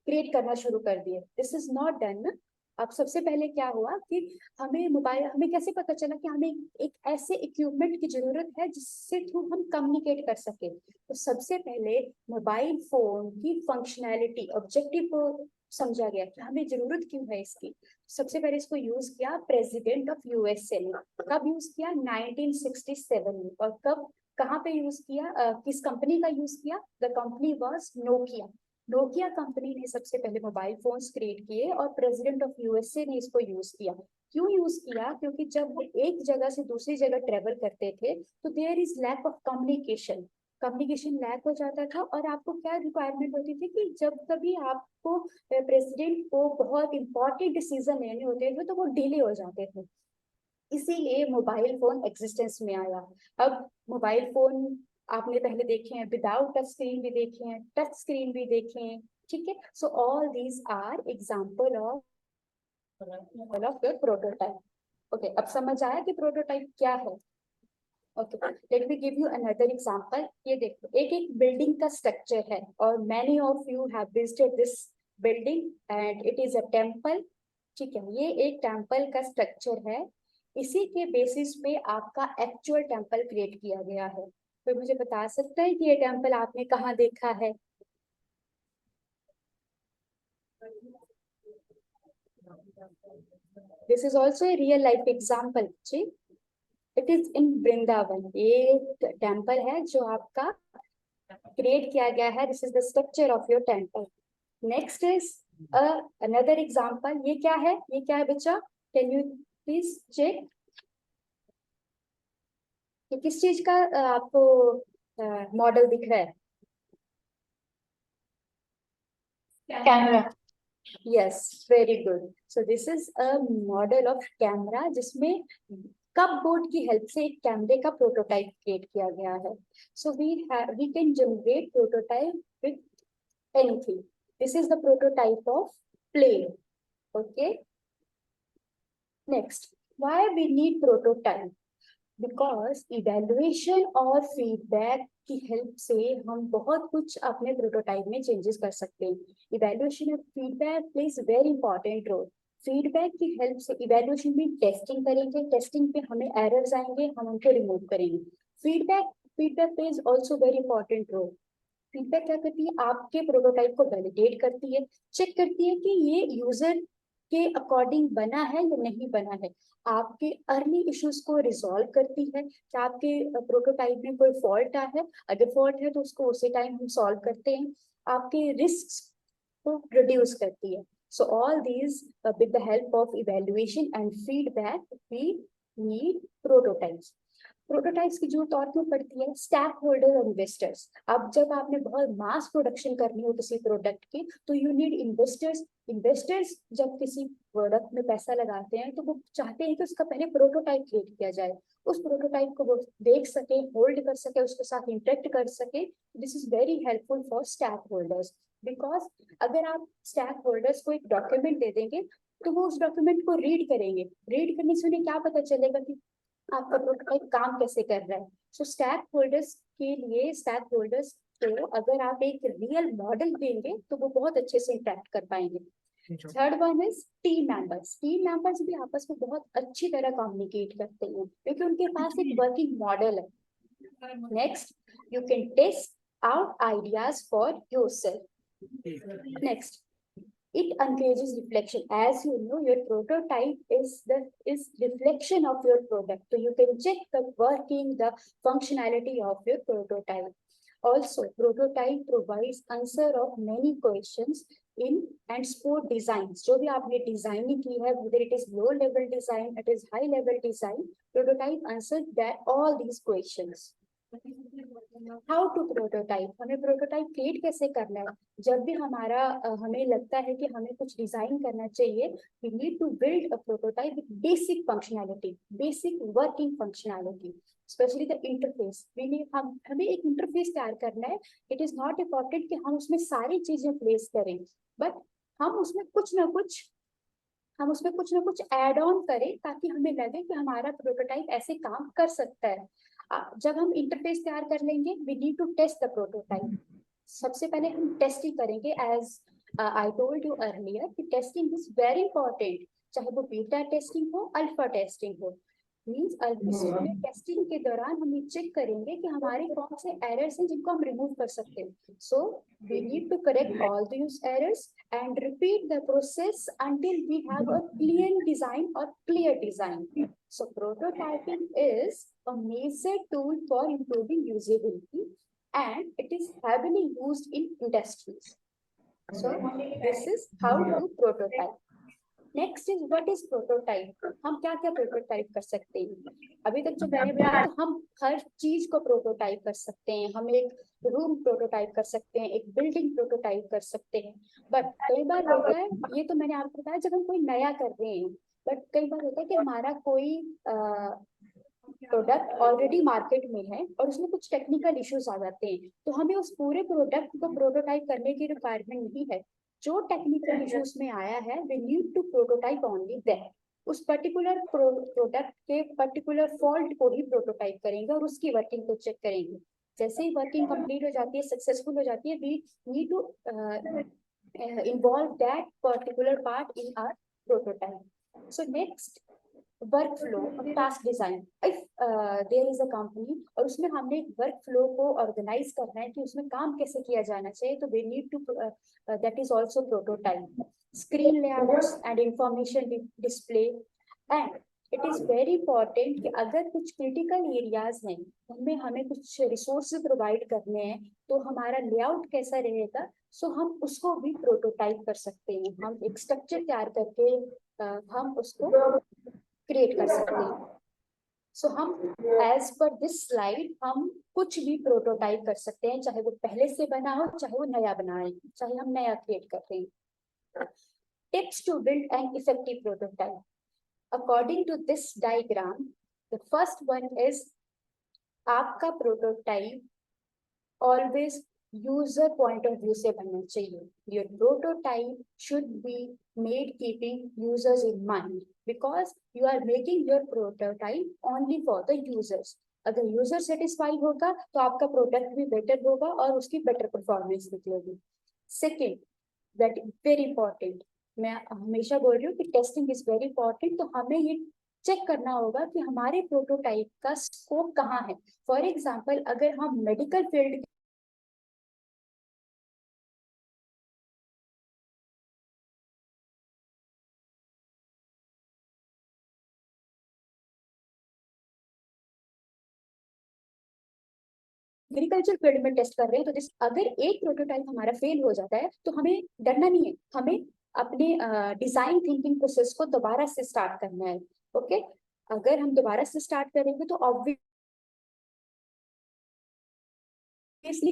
क्रिएट करना शुरू कर दिए। This is not done. अब सबसे पहले क्या हुआ कि हमें कैसे पता चला कि हमें एक ऐसे इक्विपमेंट की जरूरत है जिससे थ्रू हम कम्युनिकेट कर सके। तो सबसे पहले मोबाइल फोन की फंक्शनैलिटी, ऑब्जेक्टिव को समझा गया कि हमें जरूरत क्यों है इसकी। सबसे पहले इसको यूज किया प्रेसिडेंट ऑफ यूएसए ने। कब यूज किया? 1967 में। और कब, कहाँ पे यूज किया, किस कंपनी का यूज किया? The company was Nokia. Nokia company ने सबसे पहले मोबाइल फोन्स क्रिएट किए और प्रेसिडेंट ऑफ यूएसए ने इसको यूज किया। क्यों यूज किया? क्योंकि जब वो एक जगह से दूसरी जगह ट्रेवल करते थे तो there is lack of communication, communication lack हो जाता था। और आपको क्या रिक्वायरमेंट होती थी कि जब कभी आपको प्रेसिडेंट को बहुत इंपॉर्टेंट डिसीजन लेने होते थे तो वो डिले हो जाते थे, इसीलिए मोबाइल फोन एग्जिस्टेंस में आया। अब मोबाइल फोन आपने पहले देखे हैं, विदाउट टच स्क्रीन भी देखे हैं, टच स्क्रीन भी देखे हैं, ठीक है। So all these are example of your prototype. Okay, अब समझ आया कि प्रोटोटाइप क्या है? Okay, let me give you another example. ये देखो, एक बिल्डिंग का स्ट्रक्चर है और many of you have visited this building and it is a temple, ठीक है। ये एक टेम्पल का स्ट्रक्चर है, इसी के बेसिस पे आपका एक्चुअल टेम्पल क्रिएट किया गया है। तो मुझे बता सकता है कि ये टेम्पल आपने कहाँ देखा है? This is also a real life example. It is in Vrindavan. ये टेम्पल है जो आपका क्रिएट किया गया है। This is the structure of your temple. Next is another example. ये क्या है? ये क्या है बच्चा? Can you please check? ये किस चीज का आपको मॉडल दिख रहा है? Camera. Yes, very good. So this is a model of camera जिसमें कपबोर्ड की हेल्प से एक कैमरे का प्रोटोटाइप क्रिएट किया गया है। So we can generate prototype with anything. This is the prototype of plane. Okay. Next, why we need prototype? Because evaluation और feedback की help से हम बहुत कुछ अपने prototype में changes कर सकते हैं. Evaluation और feedback plays very important role. Feedback की help से evaluation में testing करेंगे, testing पे हमें errors आएंगे, हम उनको remove करेंगे. Feedback plays also very important role. Feedback क्या करती है? आपके prototype को validate करती है, check करती है कि ये user के अकॉर्डिंग बना है या नहीं बना है, आपके अर्ली इश्यूज को रिजॉल्व करती है कि आपके प्रोटोटाइप में कोई फॉल्ट है, अगर फॉल्ट है तो उसको उसी टाइम हम सॉल्व करते हैं, आपके रिस्क को रिड्यूस करती है. So all these with the help of evaluation and feedback we need prototypes. Prototypes की जरूरत और क्यों पड़ती है? स्टैक होल्डर और इन्वेस्टर्स. अब जब आपने बहुत मास प्रोडक्शन करनी हो किसी प्रोडक्ट की, तो यू नीड इन्वेस्टर्स. इन्वेस्टर्स जब किसी प्रोडक्ट में पैसा लगाते हैं तो वो चाहते हैं कि उसका पहले प्रोटोटाइप क्रिएट किया जाए, उस प्रोटोटाइप को वो देख सके, होल्ड कर सके, उसके साथ इंटरेक्ट कर सके. This is very helpful for stack holders. Because अगर आप स्टैक होल्डर्स को एक डॉक्यूमेंट दे देंगे तो वो उस डॉक्यूमेंट को रीड करेंगे. रीड करने से उन्हें क्या पता चलेगा कि आपका प्रोटोटाइप काम कैसे कर रहा है. सो स्टैक होल्डर्स के लिए, स्टैक होल्डर्स को अगर आप एक रियल मॉडल देंगे तो वो बहुत अच्छे से इंटरेक्ट कर पाएंगे. Third one is team members. Team members भी आपस में बहुत अच्छी तरह कम्युनिकेट करते हैं क्योंकि उनके पास एक वर्किंग मॉडल है. Next, you can test out ideas for yourself. Next, it encourages reflection. As you know, your prototype is reflection of your product, so you can check the working, the functionality of your prototype. Also, prototype provides answer of many questions in and sport designs. जो भी आपने designing की है, whether it is low level design, it is high level design, prototype answers that all these questions. How to prototype. हमें prototype create कैसे करना है? जब भी हमें लगता है कि हमें कुछ डिजाइन करना चाहिए, we need to build a prototype with basic functionality, basic working functionality, specially the interface. हमें एक इंटरफेस तैयार करना है. इट इज नॉट इम्पोर्टेंट कि हम उसमें सारी चीजें प्लेस करें, बट हम उसमें कुछ ना कुछ ऐड ऑन करें ताकि हमें लगे कि हमारा प्रोटोटाइप ऐसे काम कर सकता है. जब हम इंटरफेस तैयार कर लेंगे, we need to test the prototype. सबसे पहले हम टेस्टिंग करेंगे. As I told you earlier कि टेस्टिंग इज वेरी इंपॉर्टेंट, चाहे वो बीटा टेस्टिंग हो, अल्फा टेस्टिंग हो. मींस टेस्टिंग के दौरान हम ये चेक करेंगे कि हमारे कौन से एरर्स हैं जिनको हम रिमूव कर सकते हैं. So we need to correct all these errors and repeat the process until we have a clear design or clear design. So prototyping is a major tool for improving usability and it is heavily used in industries. So this is how to prototype. Next is what is prototype. हम क्या क्या prototype कर सकते हैं? अभी तक जो मैंने बताया कि हम हर चीज को प्रोटोटाइप कर सकते हैं. हम एक रूम प्रोटोटाइप कर सकते हैं, एक बिल्डिंग प्रोटोटाइप कर सकते हैं. बट कई बार होता है, ये तो मैंने आपको बताया जब हम कोई नया कर रहे हैं, बट कई बार होता है कि हमारा कोई प्रोडक्ट ऑलरेडी मार्केट में है और उसमें कुछ टेक्निकल इश्यूज आ जाते हैं, तो हमें उस पूरे प्रोडक्ट को प्रोटोटाइप करने की रिक्वायरमेंट नहीं है. जो टेक्निकल इश्यूज में आया है, we need to prototype only that. उस पर्टिकुलर प्रोडक्ट के पर्टिकुलर फॉल्ट को ही प्रोटोटाइप करेंगे और उसकी वर्किंग को चेक करेंगे. जैसे ही वर्किंग कंप्लीट हो जाती है, सक्सेसफुल हो जाती है, we need to involve that particular part in our prototype. So next, workflow और task design. If there is a company और उसमें हमने एक वर्कफ्लो को ऑर्गेनाइज करना है कि उसमें काम कैसे किया जाना चाहिए, तो we need to that is also prototype. Screen layouts and information display. And it is very important कि अगर कुछ क्रिटिकल एरियाज हैं, उनमें हमें कुछ रिसोर्सेज प्रोवाइड करने हैं, तो हमारा लेआउट कैसा रहेगा, सो हम उसको भी प्रोटोटाइप कर सकते हैं. हम एक स्ट्रक्चर तैयार करके हम उसको क्रिएट कर सकते हैं. सो हम एज पर दिस स्लाइड हम कुछ भी प्रोटोटाइप कर सकते हैं, चाहे वो पहले से बना हो, चाहे वो नया बनाए, चाहे हम नया क्रिएट कर रहे हैं. Tips to build an effective prototype. According to this diagram, the first one is आपका prototype always user point of view से बनना चाहिए. Your prototype should be made keeping users in mind, because you are making your prototype only for the users. अगर user satisfied होगा तो आपका product भी better होगा और उसकी बेटर परफॉर्मेंस निकलेगी. सेकेंड, दैट वेरी इंपॉर्टेंट, मैं हमेशा बोल रही हूँ कि टेस्टिंग इज वेरी इंपॉर्टेंट. तो हमें ये चेक करना होगा कि हमारे प्रोटोटाइप का स्कोप कहाँ है. फॉर एग्जाम्पल, अगर हम मेडिकल फील्ड एग्रीकल्चर फील्ड में टेस्ट कर रहे हैं, तो जिस अगर एक प्रोटोटाइप हमारा फेल हो जाता है तो हमें डरना नहीं है, हमें अपने डिजाइन थिंकिंग प्रोसेस को दोबारा से स्टार्ट करना है. ओके, अगर हम दोबारा से स्टार्ट करेंगे तो ऑब्वियसली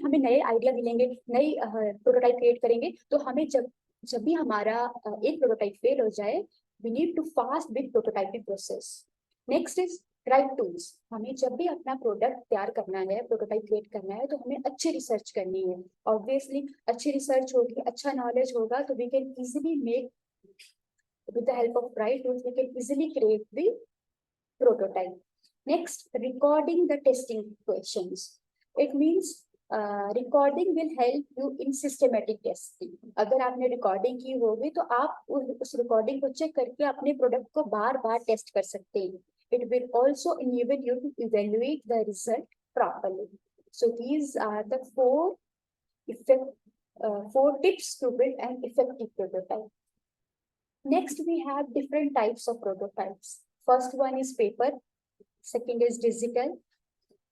हमें नए आइडिया मिलेंगे, नई प्रोटोटाइप क्रिएट करेंगे. तो हमें जब जब भी हमारा एक प्रोटोटाइप फेल हो जाए, we need to fast with prototyping process. Next is right tools. हमें जब भी अपना प्रोडक्ट तैयार करना है, प्रोटोटाइप क्रिएट करना है, तो हमें अच्छी रिसर्च करनी है. ऑब्वियसली अच्छी रिसर्च होगी, अच्छा नॉलेज होगा, तो we can easily make with the help of right tools, we can easily create the prototype. Next, recording the testing questions. It means recording will help you in systematic testing. अगर आपने recording की होगी तो आप उस recording को check करके अपने प्रोडक्ट को बार बार टेस्ट कर सकते हैं. It will also enable you to evaluate the result properly. So these are the four tips to build an effective prototype. Next, we have different types of prototypes. First one is paper, second is digital,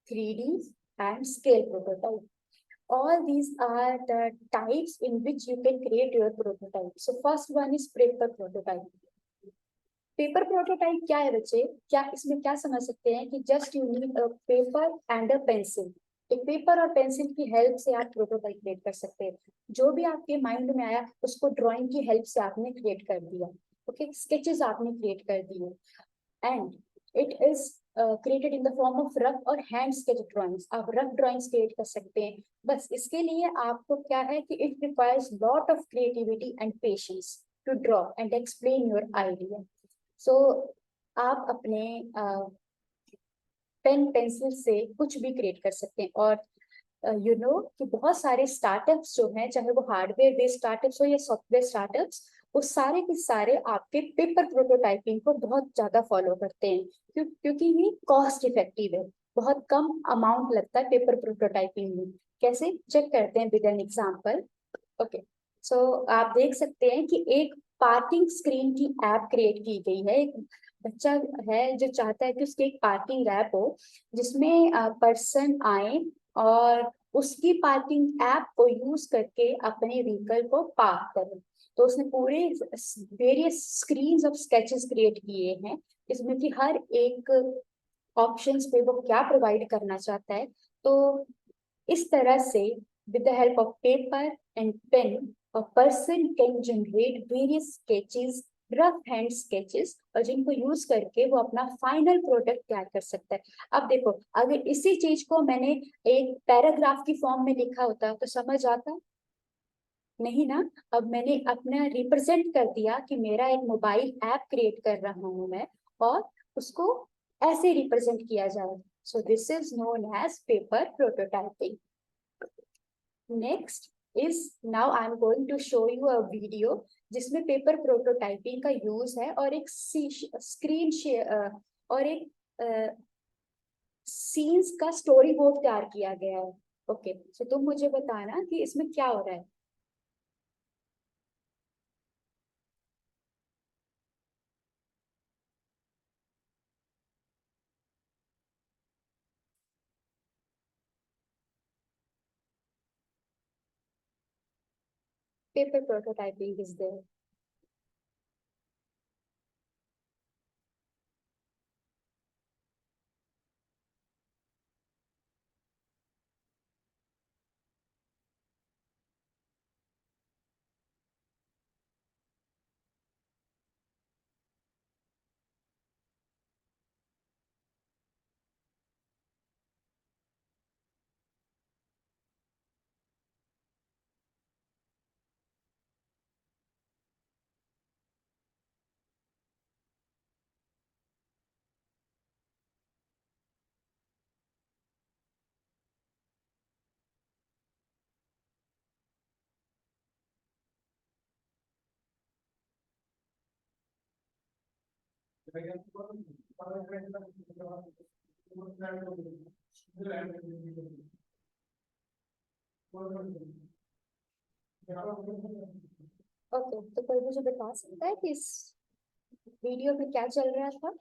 3D, and scale prototype. All these are the types in which you can create your prototype. So first one is paper prototype. Paper prototype क्या है बच्चे? क्या इसमें क्या समझ सकते हैं कि just you need a paper and a pencil. एक पेपर और पेंसिल की हेल्प से आप प्रोटोटाइप क्रिएट कर सकते हैं. जो भी आपके माइंड में आया उसको ड्राइंग की हेल्प से आपने क्रिएट कर दिया. ओके, स्केचेस आपने क्रिएट कर दिए, and it is created in the form of rough और हैंड स्केच ड्राइंग्स. आप रफ ड्राइंग्स क्रिएट कर सकते हैं. बस इसके लिए आपको क्या है कि it requires lot of creativity and patience to draw and explain your idea. So आप अपने पेन पेंसिल से कुछ भी क्रिएट कर सकते हैं. और यू नो कि बहुत सारे स्टार्टअप्स जो हैं, चाहे वो हार्डवेयर बेस्ड स्टार्टअप्स हो या सॉफ्टवेयर स्टार्टअप्स, वो सारे के सारे आपके पेपर प्रोटोटाइपिंग को बहुत ज्यादा फॉलो करते हैं. क्योंकि ये कॉस्ट इफेक्टिव है, बहुत कम अमाउंट लगता है पेपर प्रोटोटाइपिंग में. कैसे चेक करते हैं विद एन एग्जांपल. ओके, सो आप देख सकते हैं कि एक पार्किंग स्क्रीन की ऐप क्रिएट की गई है. एक बच्चा है जो चाहता है कि उसकी एक पार्किंग ऐप हो जिसमें पर्सन आए और उसकी पार्किंग ऐप को यूज करके अपने व्हीकल को पार्क करें. तो उसने पूरे various screens of sketches create किए हैं, इसमें कि हर एक ऑप्शंस पे वो क्या प्रोवाइड करना चाहता है. तो इस तरह से with the help of paper and pen, a person can generate various sketches, rough hand sketches, और जिनको यूज करके वो अपना फाइनल प्रोडक्ट तैयार कर सकता है. अब देखो, अगर इसी चीज को मैंने एक पैराग्राफ की फॉर्म में लिखा होता तो समझ आता नहीं ना. अब मैंने अपना रिप्रेजेंट कर दिया कि मेरा एक मोबाइल ऐप क्रिएट कर रहा हूं मैं, और उसको ऐसे रिप्रेजेंट किया जाए. So this is known as paper prototyping. Next is, now I'm going to show you a video जिसमें पेपर प्रोटोटाइपिंग का यूज है और एक स्क्रीन शेयर और एक सीन्स का स्टोरी बोर्ड तैयार किया गया है. ओके, सो तुम मुझे बताना कि इसमें क्या हो रहा है. Paper prototyping is there. Okay, तो कोई मुझे बता सकता है कि इस वीडियो में क्या चल रहा था?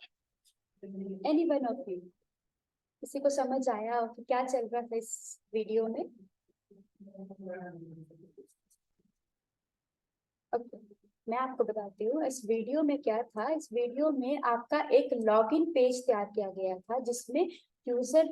एनी वन ऑफ यू, किसी को समझ आया कि क्या चल रहा था इस वीडियो में? ओके, मैं आपको बताती हूँ इस वीडियो में क्या था। इस वीडियो में आपका एक लॉगिन पेज तैयार किया गया था जिसमें यूजर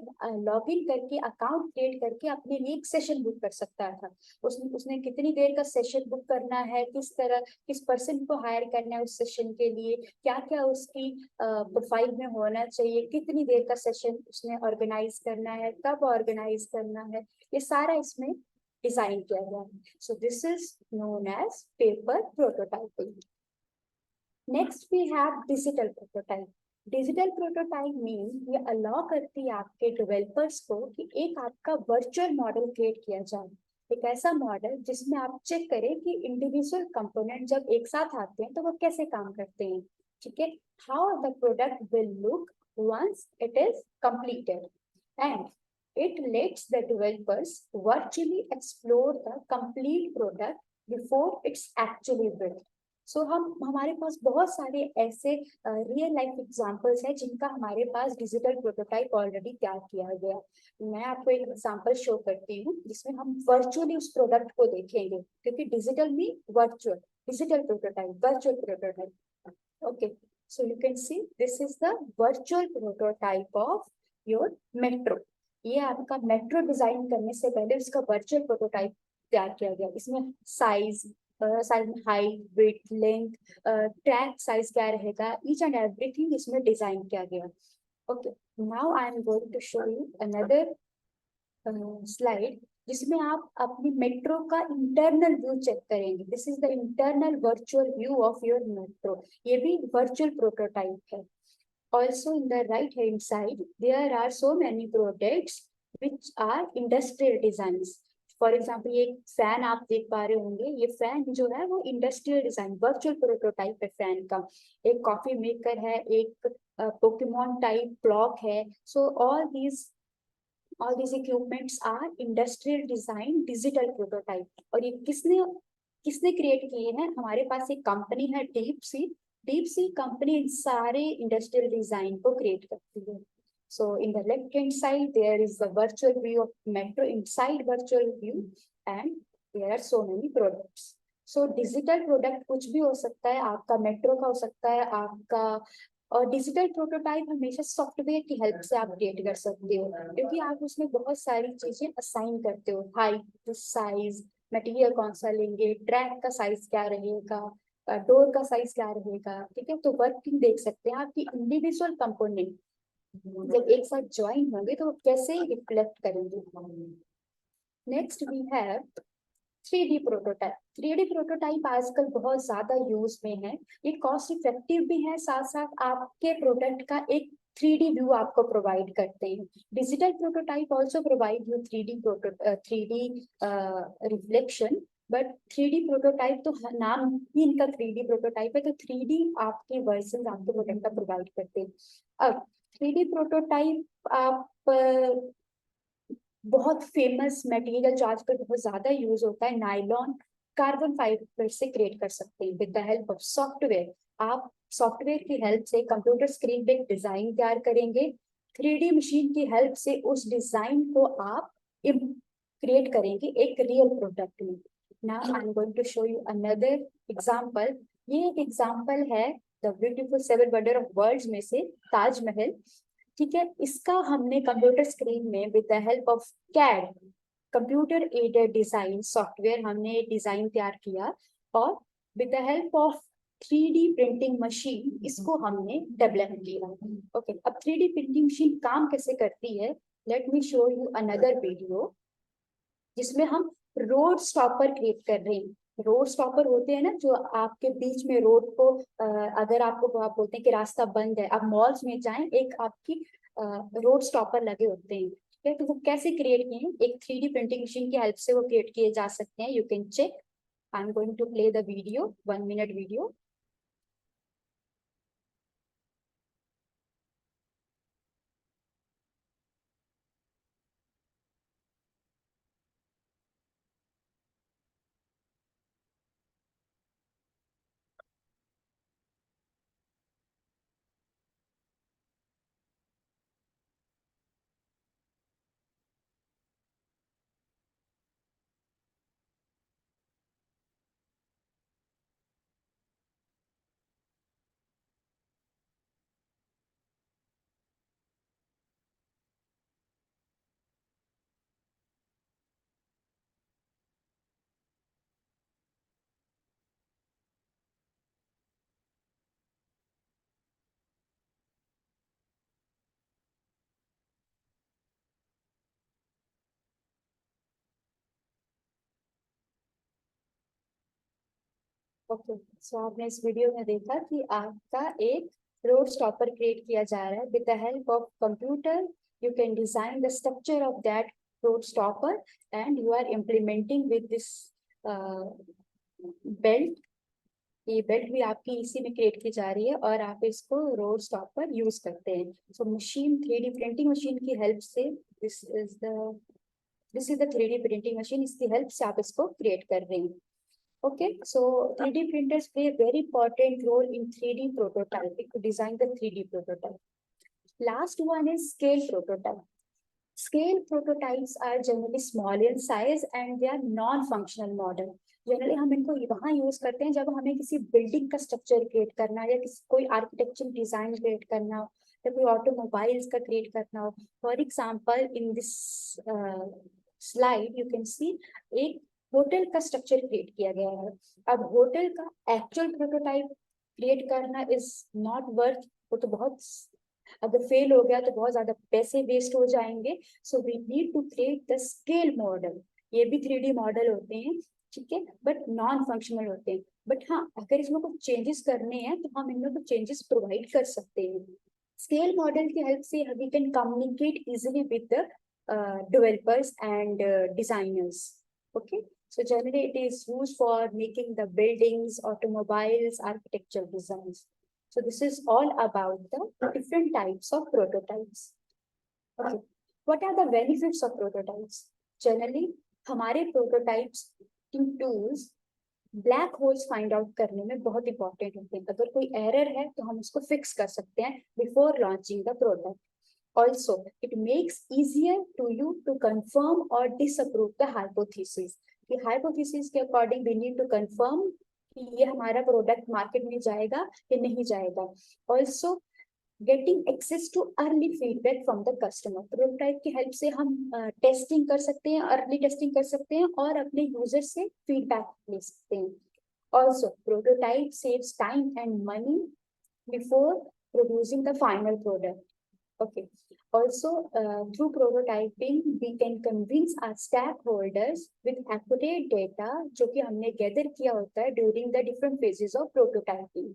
लॉगिन करके अकाउंट क्रिएट करके अपने लिए एक सेशन बुक कर सकता था। उसने कितनी देर का सेशन बुक करना है, किस पर्सन को हायर करना है उस सेशन के लिए, क्या क्या उसकी प्रोफाइल में होना चाहिए, कितनी देर का सेशन उसने ऑर्गेनाइज करना है, कब ऑर्गेनाइज करना है, ये सारा इसमें डिजाइन किया गया है। So this is known as paper prototyping. Next we have digital prototype. Digital prototype means ये allow करती है आपके डेवलपर्स को कि एक आपका वर्चुअल मॉडल क्रिएट किया जाए, एक ऐसा मॉडल जिसमें आप चेक करें कि इंडिविजुअल कंपोनेंट जब एक साथ आते हैं तो वो कैसे काम करते हैं, ठीक है, how the product will look once it is completed, and it lets the developers virtually explore the complete product before it's actually built. So हमारे पास बहुत सारे ऐसे रियल लाइफ एग्जांपल्स हैं जिनका हमारे पास डिजिटल प्रोटोटाइप ऑलरेडी तैयार किया गया। मैं आपको एक एग्जांपल शो करती हूँ जिसमें हम वर्चुअली उस प्रोडक्ट को देखेंगे, क्योंकि डिजिटल में virtual, digital prototype, virtual prototype. Okay, so you can see this is the virtual prototype of your metro. ये आपका मेट्रो डिजाइन करने से पहले उसका वर्चुअल प्रोटोटाइप तैयार किया गया। इसमें साइज में height, width, length, track size क्या रहेगा, ईच एंड एवरीथिंग इसमें डिजाइन किया गया। Okay, now I am going to show you another slide जिसमें आप अपनी मेट्रो का इंटरनल व्यू चेक करेंगे। This is the internal virtual view of your metro. ये भी वर्चुअल प्रोटोटाइप है। Also in the right hand side, there are so many products which are industrial designs. For example, ये fan आप देख पा रहे होंगे, ये फैन जो है वो इंडस्ट्रियल डिजाइन वर्चुअल प्रोटोटाइप है फैन का। एक कॉफी मेकर है, एक पोकेमॉन टाइप क्लॉक है। So all these equipments are industrial design digital prototype। और ये किसने क्रिएट किए हैं? हमारे पास एक कंपनी है डीप सी कंपनी इन सारे इंडस्ट्रियल डिजाइन को क्रिएट करती है। So in the left hand side there is the virtual view of metro inside virtual view and there are so many products. So digital product कुछ भी हो सकता है, आपका मेट्रो का हो सकता है, आपका, और डिजिटल प्रोटोटाइप हमेशा सॉफ्टवेयर की हेल्प से आप क्रिएट कर सकते हो, क्योंकि आप उसमें बहुत सारी चीजें असाइन करते हो, हाइट, साइज, मटेरियल कौन सा लेंगे, ट्रैक का साइज क्या रहेगा, डोर का साइज क्या रहेगा, ठीक है। तो वर्किंग देख सकते हैं आपकी इंडिविजुअल कंपोनेंट जब एक साथ ज्वाइन होंगे तो कैसे रिफ्लेक्ट करेंगे। Next we have 3D prototype. 3D prototype आजकल बहुत ज्यादा यूज में है, ये कॉस्ट इफेक्टिव भी है, साथ साथ आपके प्रोडक्ट का एक 3D व्यू आपको प्रोवाइड करते हैं। Digital prototype also provide you 3D reflection, but 3D prototype तो नाम ही इनका 3D प्रोटोटाइप है, तो 3D आपके वर्जन आपके प्रोडक्ट का प्रोवाइड करते हैं। अब 3D प्रोटोटाइप आप बहुत फेमस मटेरियल जो आजकल बहुत ज्यादा यूज होता है, नायलॉन, कार्बन फाइबर से क्रिएट कर सकते हैं with the help of software. आप सॉफ्टवेयर की हेल्प से कंप्यूटर स्क्रीन पे एक डिजाइन तैयार करेंगे, 3D मशीन की हेल्प से उस डिजाइन को आप क्रिएट करेंगे एक रियल प्रोडक्ट में। Now I am going to show you another example. ये एक एग्जांपल है the beautiful 7 wonder of world में से ताजमहल, ठीक है। इसका हमने कंप्यूटर स्क्रीन में with the help of CAD, computer aided design software, हमने डिजाइन तैयार किया और with the help of 3D printing machine इसको हमने डेवलप किया। ओके, अब 3D प्रिंटिंग मशीन काम कैसे करती है, let me show you another video जिसमें हम रोड स्टॉपर क्रिएट कर रहे हैं। रोड स्टॉपर होते हैं ना जो आपके बीच में रोड को अगर आपको आप बोलते हैं कि रास्ता बंद है, आप मॉल्स में जाएं, एक आपकी रोड स्टॉपर लगे होते हैं, ठीक है। तो वो कैसे क्रिएट किए हैं, एक 3D प्रिंटिंग मशीन की हेल्प से वो क्रिएट किए जा सकते हैं। You can check, I am going to play the video, 1 minute video. Okay, so आपने इस वीडियो में देखा कि आपका एक रोड स्टॉपर क्रिएट किया जा रहा है with the help of computer. You can design the structure of that road stopper and you are implementing with this belt. ये बेल्ट भी आपकी इसी में क्रिएट की जा रही है और आप इसको रोड स्टॉप पर यूज करते हैं. So machine 3D printing machine की हेल्प से this is the 3D printing machine, इसकी हेल्प से आप इसको क्रिएट कर रहे हैं. Okay, so 3D printers play a very important role in 3D prototyping to design the 3D prototype. Last one is scale prototype. Scale prototypes are generally small in size and they are non-functional model. Generally हम इनको वहाँ use करते हैं जब हमें किसी building का structure create करना या किसी कोई आर्किटेक्चर डिजाइन क्रिएट करना हो या कोई ऑटोमोबाइल्स का क्रिएट करना हो. For example in this slide you can see एक होटल का स्ट्रक्चर क्रिएट किया गया है. अब होटल का एक्चुअल प्रोटोटाइप क्रिएट करना इज नॉट वर्थ, वो तो बहुत, अगर फेल हो गया तो बहुत ज्यादा पैसे वेस्ट हो जाएंगे. So we need to create the scale model. ये भी 3D मॉडल होते हैं, ठीक है, बट नॉन फंक्शनल होते हैं. बट हाँ, अगर इसमें कुछ चेंजेस करने हैं तो हम इनमें कुछ चेंजेस प्रोवाइड कर सकते हैं. स्केल मॉडल की हेल्प से we can communicate easily with the developers and designers. Okay, so generally it is used for making the buildings, automobiles, architecture designs. So this is all about the different types of prototypes. Okay, what are the benefits of prototypes? Generally, हमारे prototypes in tools black holes find out करने में बहुत important होते हैं. अगर कोई error है तो हम उसको फिक्स कर सकते हैं before launching the product. Also, it makes easier to you to confirm or disapprove the hypothesis. कि hypothesis के according we need to confirm कि ये हमारा product market में जाएगा या नहीं जाएगा. Also, getting access to early feedback from the customer. Prototype की help से हम testing कर सकते हैं, early testing कर सकते हैं और अपने user से feedback ले सकते हैं. Also, prototype saves time and money before producing the final product. Okay. Also, through prototyping, we can convince our stakeholders with accurate data जो कि हमने gather किया होता है during the different phases of prototyping.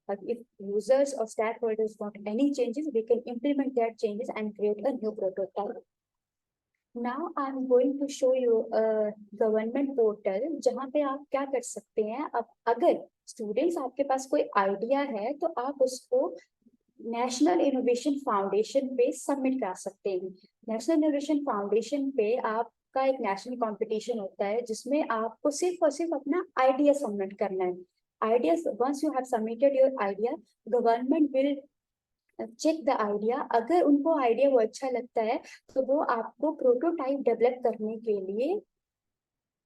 If users or stakeholders want any changes, we can implement that changes and create a new prototype. Now I'm going to show you a government portal जहाँ पे आप क्या कर सकते हैं. अब अगर students आपके पास कोई idea है तो आप उसको नेशनल इनोवेशन फाउंडेशन पे सबमिट कर सकते हैं. नेशनल इनोवेशन फाउंडेशन पे आपका एक नेशनल कंपटीशन होता है जिसमें आपको सिर्फ और सिर्फ अपना आइडिया सबमिट करना है. Idea, once you have submitted your idea, government will check the idea. अगर उनको आइडिया वो अच्छा लगता है तो वो आपको प्रोटोटाइप डेवलप करने के लिए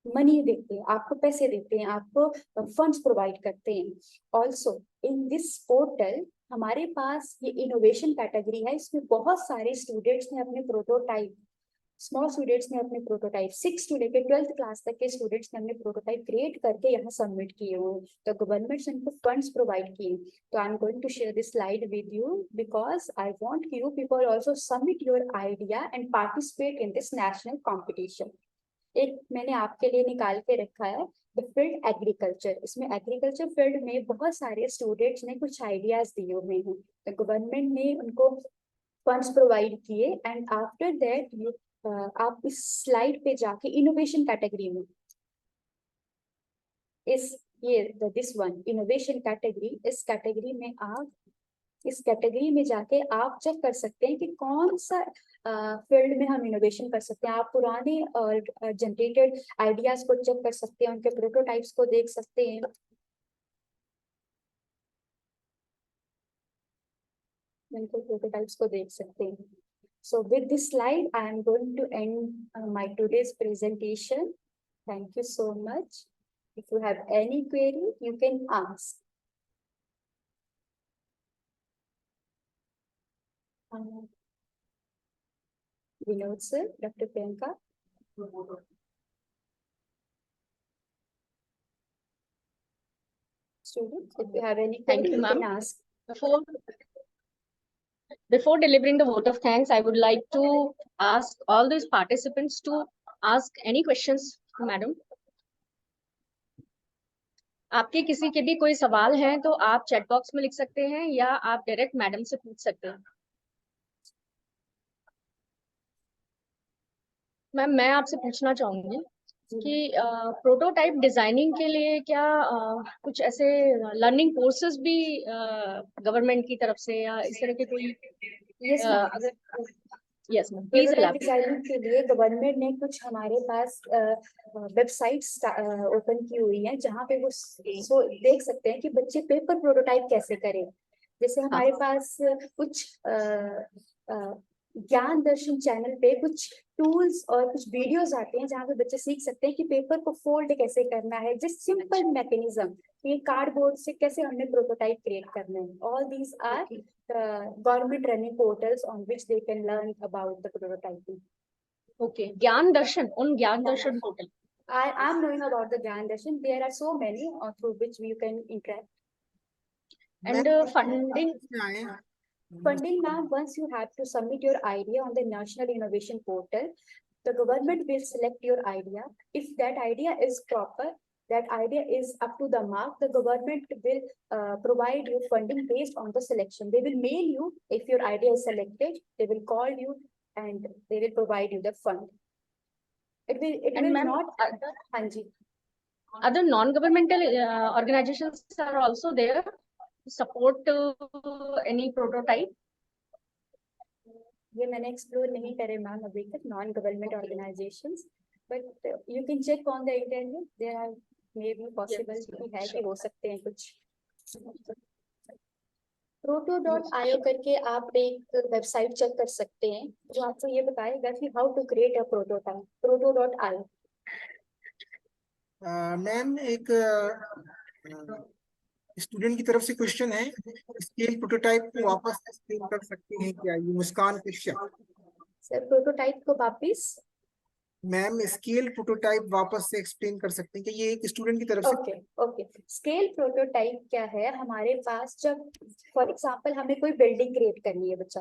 मनी देते हैं, आपको पैसे देते हैं, आपको फंड्स प्रोवाइड करते हैं. ऑल्सो इन दिस पोर्टल हमारे पास ये इनोवेशन कैटेगरी है. इसमें बहुत सारे स्टूडेंट्स ने अपने प्रोटोटाइप, स्मॉल स्टूडेंट्स ने अपने प्रोटोटाइप 6 to लेकर 12th क्लास तक के स्टूडेंट्स ने अपने प्रोटोटाइप क्रिएट करके यहाँ सबमिट किए हुए. तो गवर्नमेंट से इनको फंड्स प्रोवाइड किए. तो I am going to share this slide with you because I want you people also submit your idea and participate in this national competition. एक मैंने आपके लिए निकाल के रखा है द फील्ड एग्रीकल्चर. इसमें एग्रीकल्चर फील्ड में बहुत सारे स्टूडेंट्स ने कुछ आइडियाज दिए हुए हैं. तो गवर्नमेंट ने उनको फंड्स प्रोवाइड किए एंड आफ्टर दैट यू आप इस स्लाइड पे जाके इनोवेशन कैटेगरी में दिस वन इनोवेशन कैटेगरी, इस कैटेगरी में आप इस कैटेगरी में जाके आप चेक कर सकते हैं कि कौन सा फील्ड में हम इनोवेशन कर सकते हैं. आप पुराने और जनरेटेड आइडियाज को चेक कर सकते हैं, उनके प्रोटोटाइप्स को देख सकते हैं. उनके प्रोटोटाइप्स को देख सकते हैं. So with this slide, I am going to end my today's presentation. Thank you so much. If you have any query, you can ask. Vinod sir, Dr. Priyanka. Students, if you have any
Thank
query,
you,
you can
ma'am.
ask.
Before delivering the vote of thanks, I would like to ask all these participants to ask any questions to Madam. आपके किसी के भी कोई सवाल हैं तो आप chat box में लिख सकते हैं या आप डायरेक्ट मैडम से पूछ सकते हैं। मैम मैं आपसे पूछना चाहूंगी कि प्रोटोटाइप डिजाइनिंग के लिए क्या कुछ ऐसे लर्निंग कोर्सेज भी गवर्नमेंट की तरफ से या इस तरह के कोई
यस मैम,
अगर yes ma'am please
prototype designing के लिए गवर्नमेंट ने कुछ हमारे पास वेबसाइट्स ओपन की हुई है जहाँ पे वो देख सकते हैं कि बच्चे पेपर प्रोटोटाइप कैसे करें। जैसे हमारे पास कुछ ज्ञान दर्शन चैनल पे कुछ टूल्स और कुछ वीडियोस आते हैं जहाँ पे बच्चे सीख सकते हैं कि पेपर को फोल्ड कैसे करना है, जिस सिंपल मैकेनिज्म, ये कार्डबोर्ड से कैसे हमने प्रोटोटाइप क्रिएट करना है। All these are government running portals on which they can learn about the prototyping.
Okay, ज्ञान दर्शन, उन ज्ञान दर्शन portal.
I am knowing about the Gyan Darshan. There are so many through which you can interact.
And funding?
Funding, ma'am, once you have to submit your idea on the National Innovation Portal, the government will select your idea. If that idea is proper, that idea is up to the mark, the government will provide you funding based on the selection. They will mail you if your idea is selected. They will call you and they will provide you the fund. It will not. Hanji.
Other non-governmental organizations are also there to support any prototype.
ये मैंने explore नहीं करे ma'am अभी तक non-government organizations, but you can check on the internet. There are maybe possible कि है कि हो सकते हैं कुछ। proto.io करके आप एक वेबसाइट चेक कर सकते हैं जो आपको ये बताएगा कि how to create a prototype. proto.io.
Ma'am एक स्टूडेंट की तरफ से क्वेश्चन है, स्केल प्रोटोटाइप को वापस एक्सप्लेन कर सकते हैं क्या? ये मुस्कान क्वेश्चन।
सर प्रोटोटाइप को वापस
मैम स्केल प्रोटोटाइप वापस से एक्सप्लेन कर सकते हैं कि ये एक स्टूडेंट की तरफ से।
ओके स्केल प्रोटोटाइप क्या है? हमारे पास जब फॉर एग्जांपल हमें कोई बिल्डिंग क्रिएट करनी है बच्चा,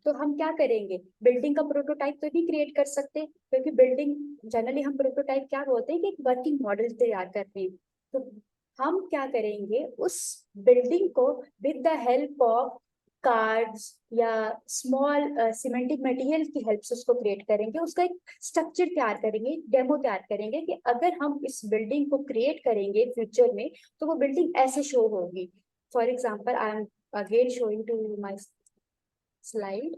तो हम क्या करेंगे? बिल्डिंग का प्रोटोटाइप तो नहीं क्रिएट कर सकते, क्योंकि बिल्डिंग जनरली हम प्रोटोटाइप क्या बोलते हैं कि एक वर्किंग मॉडल तैयार करते हैं। तो हम क्या करेंगे, उस बिल्डिंग को with the help of cards या स्मॉल सीमेंटिक मटेरियल की हेल्प से उसको क्रिएट करेंगे, उसका एक स्ट्रक्चर तैयार करेंगे, डेमो तैयार करेंगे कि अगर हम इस बिल्डिंग को क्रिएट करेंगे फ्यूचर में तो वो बिल्डिंग ऐसे शो होगी। For example I am again showing to you my slide.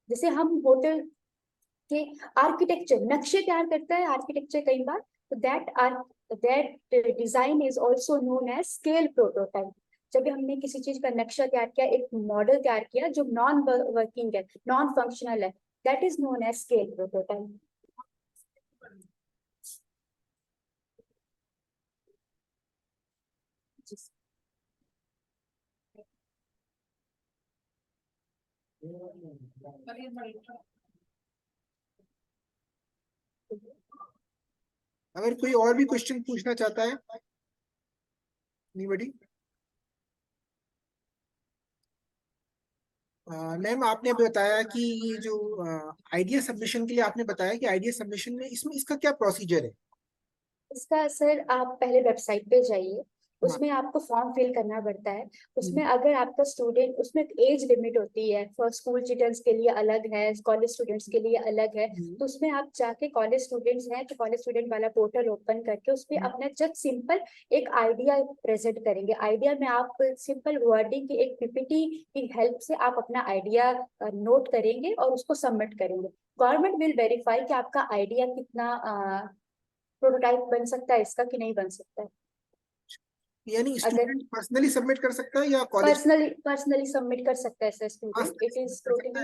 जैसे हम होटल के आर्किटेक्चर नक्शे तैयार करता है आर्किटेक्चर कई बार, तो that design is also known as scale prototype. जब हमने किसी चीज का नक्शा तैयार किया, एक मॉडल तैयार किया जो नॉन वर्किंग है, नॉन फंक्शनल है, that is known as scale prototype.
अगर कोई और भी क्वेश्चन पूछना चाहता है, एनीबॉडी? मैम आपने अभी बताया कि ये जो आइडिया सबमिशन के लिए आपने बताया कि आइडिया सबमिशन में इसमें इसका क्या प्रोसीजर है?
इसका सर आप पहले वेबसाइट पे जाइए, उसमें आपको फॉर्म फिल करना पड़ता है। उसमें अगर आपका स्टूडेंट, उसमें एज लिमिट होती है, फॉर स्कूल चिल्ड्रंस के लिए अलग है, कॉलेज स्टूडेंट्स के लिए अलग है। तो उसमें आप जाके कॉलेज स्टूडेंट्स हैं तो कॉलेज स्टूडेंट वाला पोर्टल ओपन करके उसमें अपना जस्ट सिंपल एक आइडिया प्रेजेंट करेंगे। आइडिया में आप सिंपल वर्डिंग की एक पीपीटी की हेल्प से आप अपना आइडिया नोट करेंगे और उसको सबमिट करेंगे। गवर्नमेंट विल वेरीफाई कि आपका आइडिया कितना प्रोटोटाइप बन सकता है इसका कि नहीं बन सकता है।
यानी स्टूडेंट पर्सनली सबमिट कर सकता है या कॉलेज
पर्सनली सबमिट कर सकता है sir student? It is totally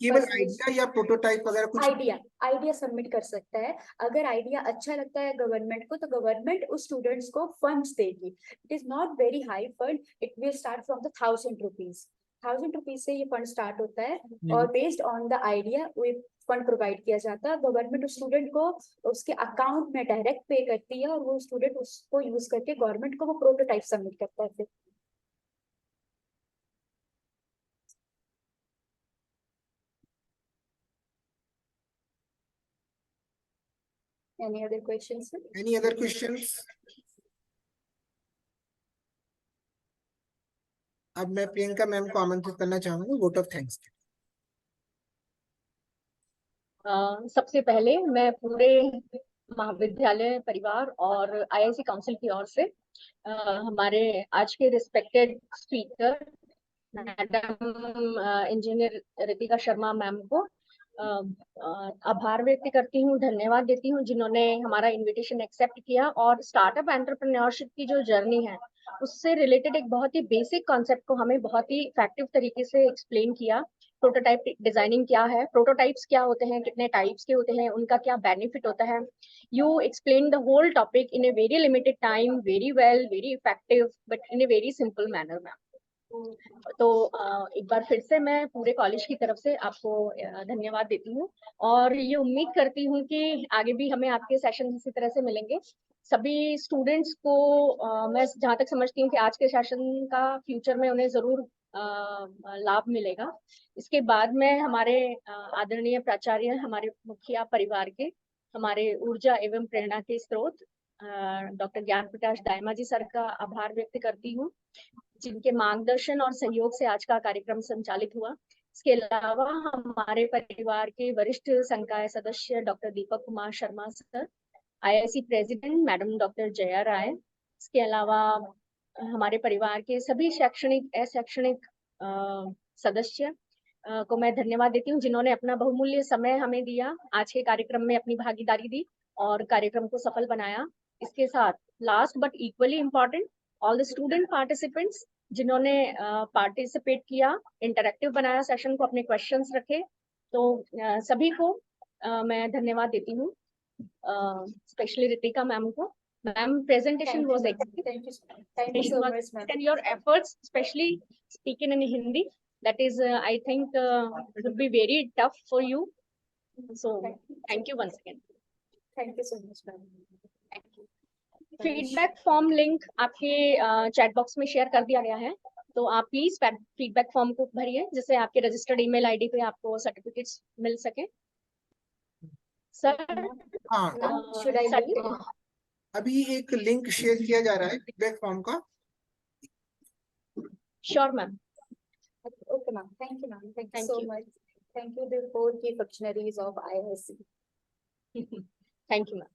केवल आइडिया या प्रोटोटाइप वगैरह कुछ?
आइडिया सबमिट कर सकता है। अगर आइडिया अच्छा लगता है गवर्नमेंट को तो गवर्नमेंट उस स्टूडेंट्स को फंड्स देगी। It is not very high fund, it will start from the 1000 rupees. 1000 rupees से ये फंड स्टार्ट होता है और based on the idea fund provide किया जाता है। गवर्नमेंट उस स्टूडेंट को उसके अकाउंट में डायरेक्ट पे करती है और वो स्टूडेंट उसको यूज करके गवर्नमेंट को वो प्रोटोटाइप सबमिट करता है। फिर Any other questions?
Any other questions? अब मैं प्रियंका मैम को आमंत्रित करना चाहूंगा वोट ऑफ थैंक्स।
सबसे पहले मैं पूरे महाविद्यालय परिवार और आईआईसी काउंसिल की ओर से हमारे आज के respected speaker madam engineer Ritika Sharma ma'am को आभार व्यक्त करती हूँ, धन्यवाद देती हूँ जिन्होंने हमारा इनविटेशन एक्सेप्ट किया और स्टार्टअप एंटरप्रेन्योरशिप की जो जर्नी है उससे रिलेटेड एक बहुत ही बेसिक कॉन्सेप्ट को हमें बहुत ही इफेक्टिव तरीके से एक्सप्लेन किया। प्रोटोटाइप डिजाइनिंग क्या है, प्रोटोटाइप्स क्या होते हैं, कितने टाइप्स के होते हैं, उनका क्या बेनिफिट होता है। You explain the whole topic in a very limited time, very well, very effective, but in a very simple manner ma'am. तो एक बार फिर से मैं पूरे कॉलेज की तरफ से आपको धन्यवाद देती हूँ और ये उम्मीद करती हूँ कि आगे भी हमें आपके सेशन इसी तरह से मिलेंगे। सभी स्टूडेंट्स को मैं जहाँ तक समझती हूँ कि आज के सेशन का फ्यूचर में उन्हें जरूर लाभ मिलेगा। इसके बाद में हमारे आदरणीय प्राचार्य, हमारे मुखिया परिवार के, हमारे ऊर्जा एवं प्रेरणा के स्रोत डॉक्टर ज्ञान प्रकाश दायमा जी सर का आभार व्यक्त करती हूँ जिनके मार्गदर्शन और सहयोग से आज का कार्यक्रम संचालित हुआ। इसके अलावा हमारे परिवार के वरिष्ठ संकाय सदस्य doctor Deepak Kumar Sharma sir, IIC president madam doctor Jaya Rai, इसके अलावा हमारे परिवार के सभी शैक्षणिक अशैक्षणिक सदस्य को मैं धन्यवाद देती हूँ जिन्होंने अपना बहुमूल्य समय हमें दिया, आज के कार्यक्रम में अपनी भागीदारी दी और कार्यक्रम को सफल बनाया। इसके साथ last but equally important all the student participants जिन्होंने पार्टिसिपेट किया, इंटरैक्टिव बनाया सेशन को, अपने क्वेश्चंस रखे, तो सभी को मैं धन्यवाद देती हूँ, स्पेशली रितिका मैम को। Ma'am presentation was
Thank you so much, ma'am.
and your efforts, especially speaking in Hindi, that is I think would be very tough for you, so thank you once again.
Thank you so much, ma'am.
Thank you. Feedback form link आपके chat box में share कर दिया गया है, तो आप please feedback form को भरिए जिससे आपके रजिस्टर्ड ईमेल आईडी पे आपको सर्टिफिकेट्स मिल सके। सर
हाँ,
Should I leave?
अभी एक लिंक शेयर किया जा रहा है फीडबैक फॉर्म का।
Sure ma'am.
Okay, ma'am. Thank you, ma'am. Thank you
Thank
so
you.
much. Thank you, the 4 key functionaries of IISc.
Thank you ma'am.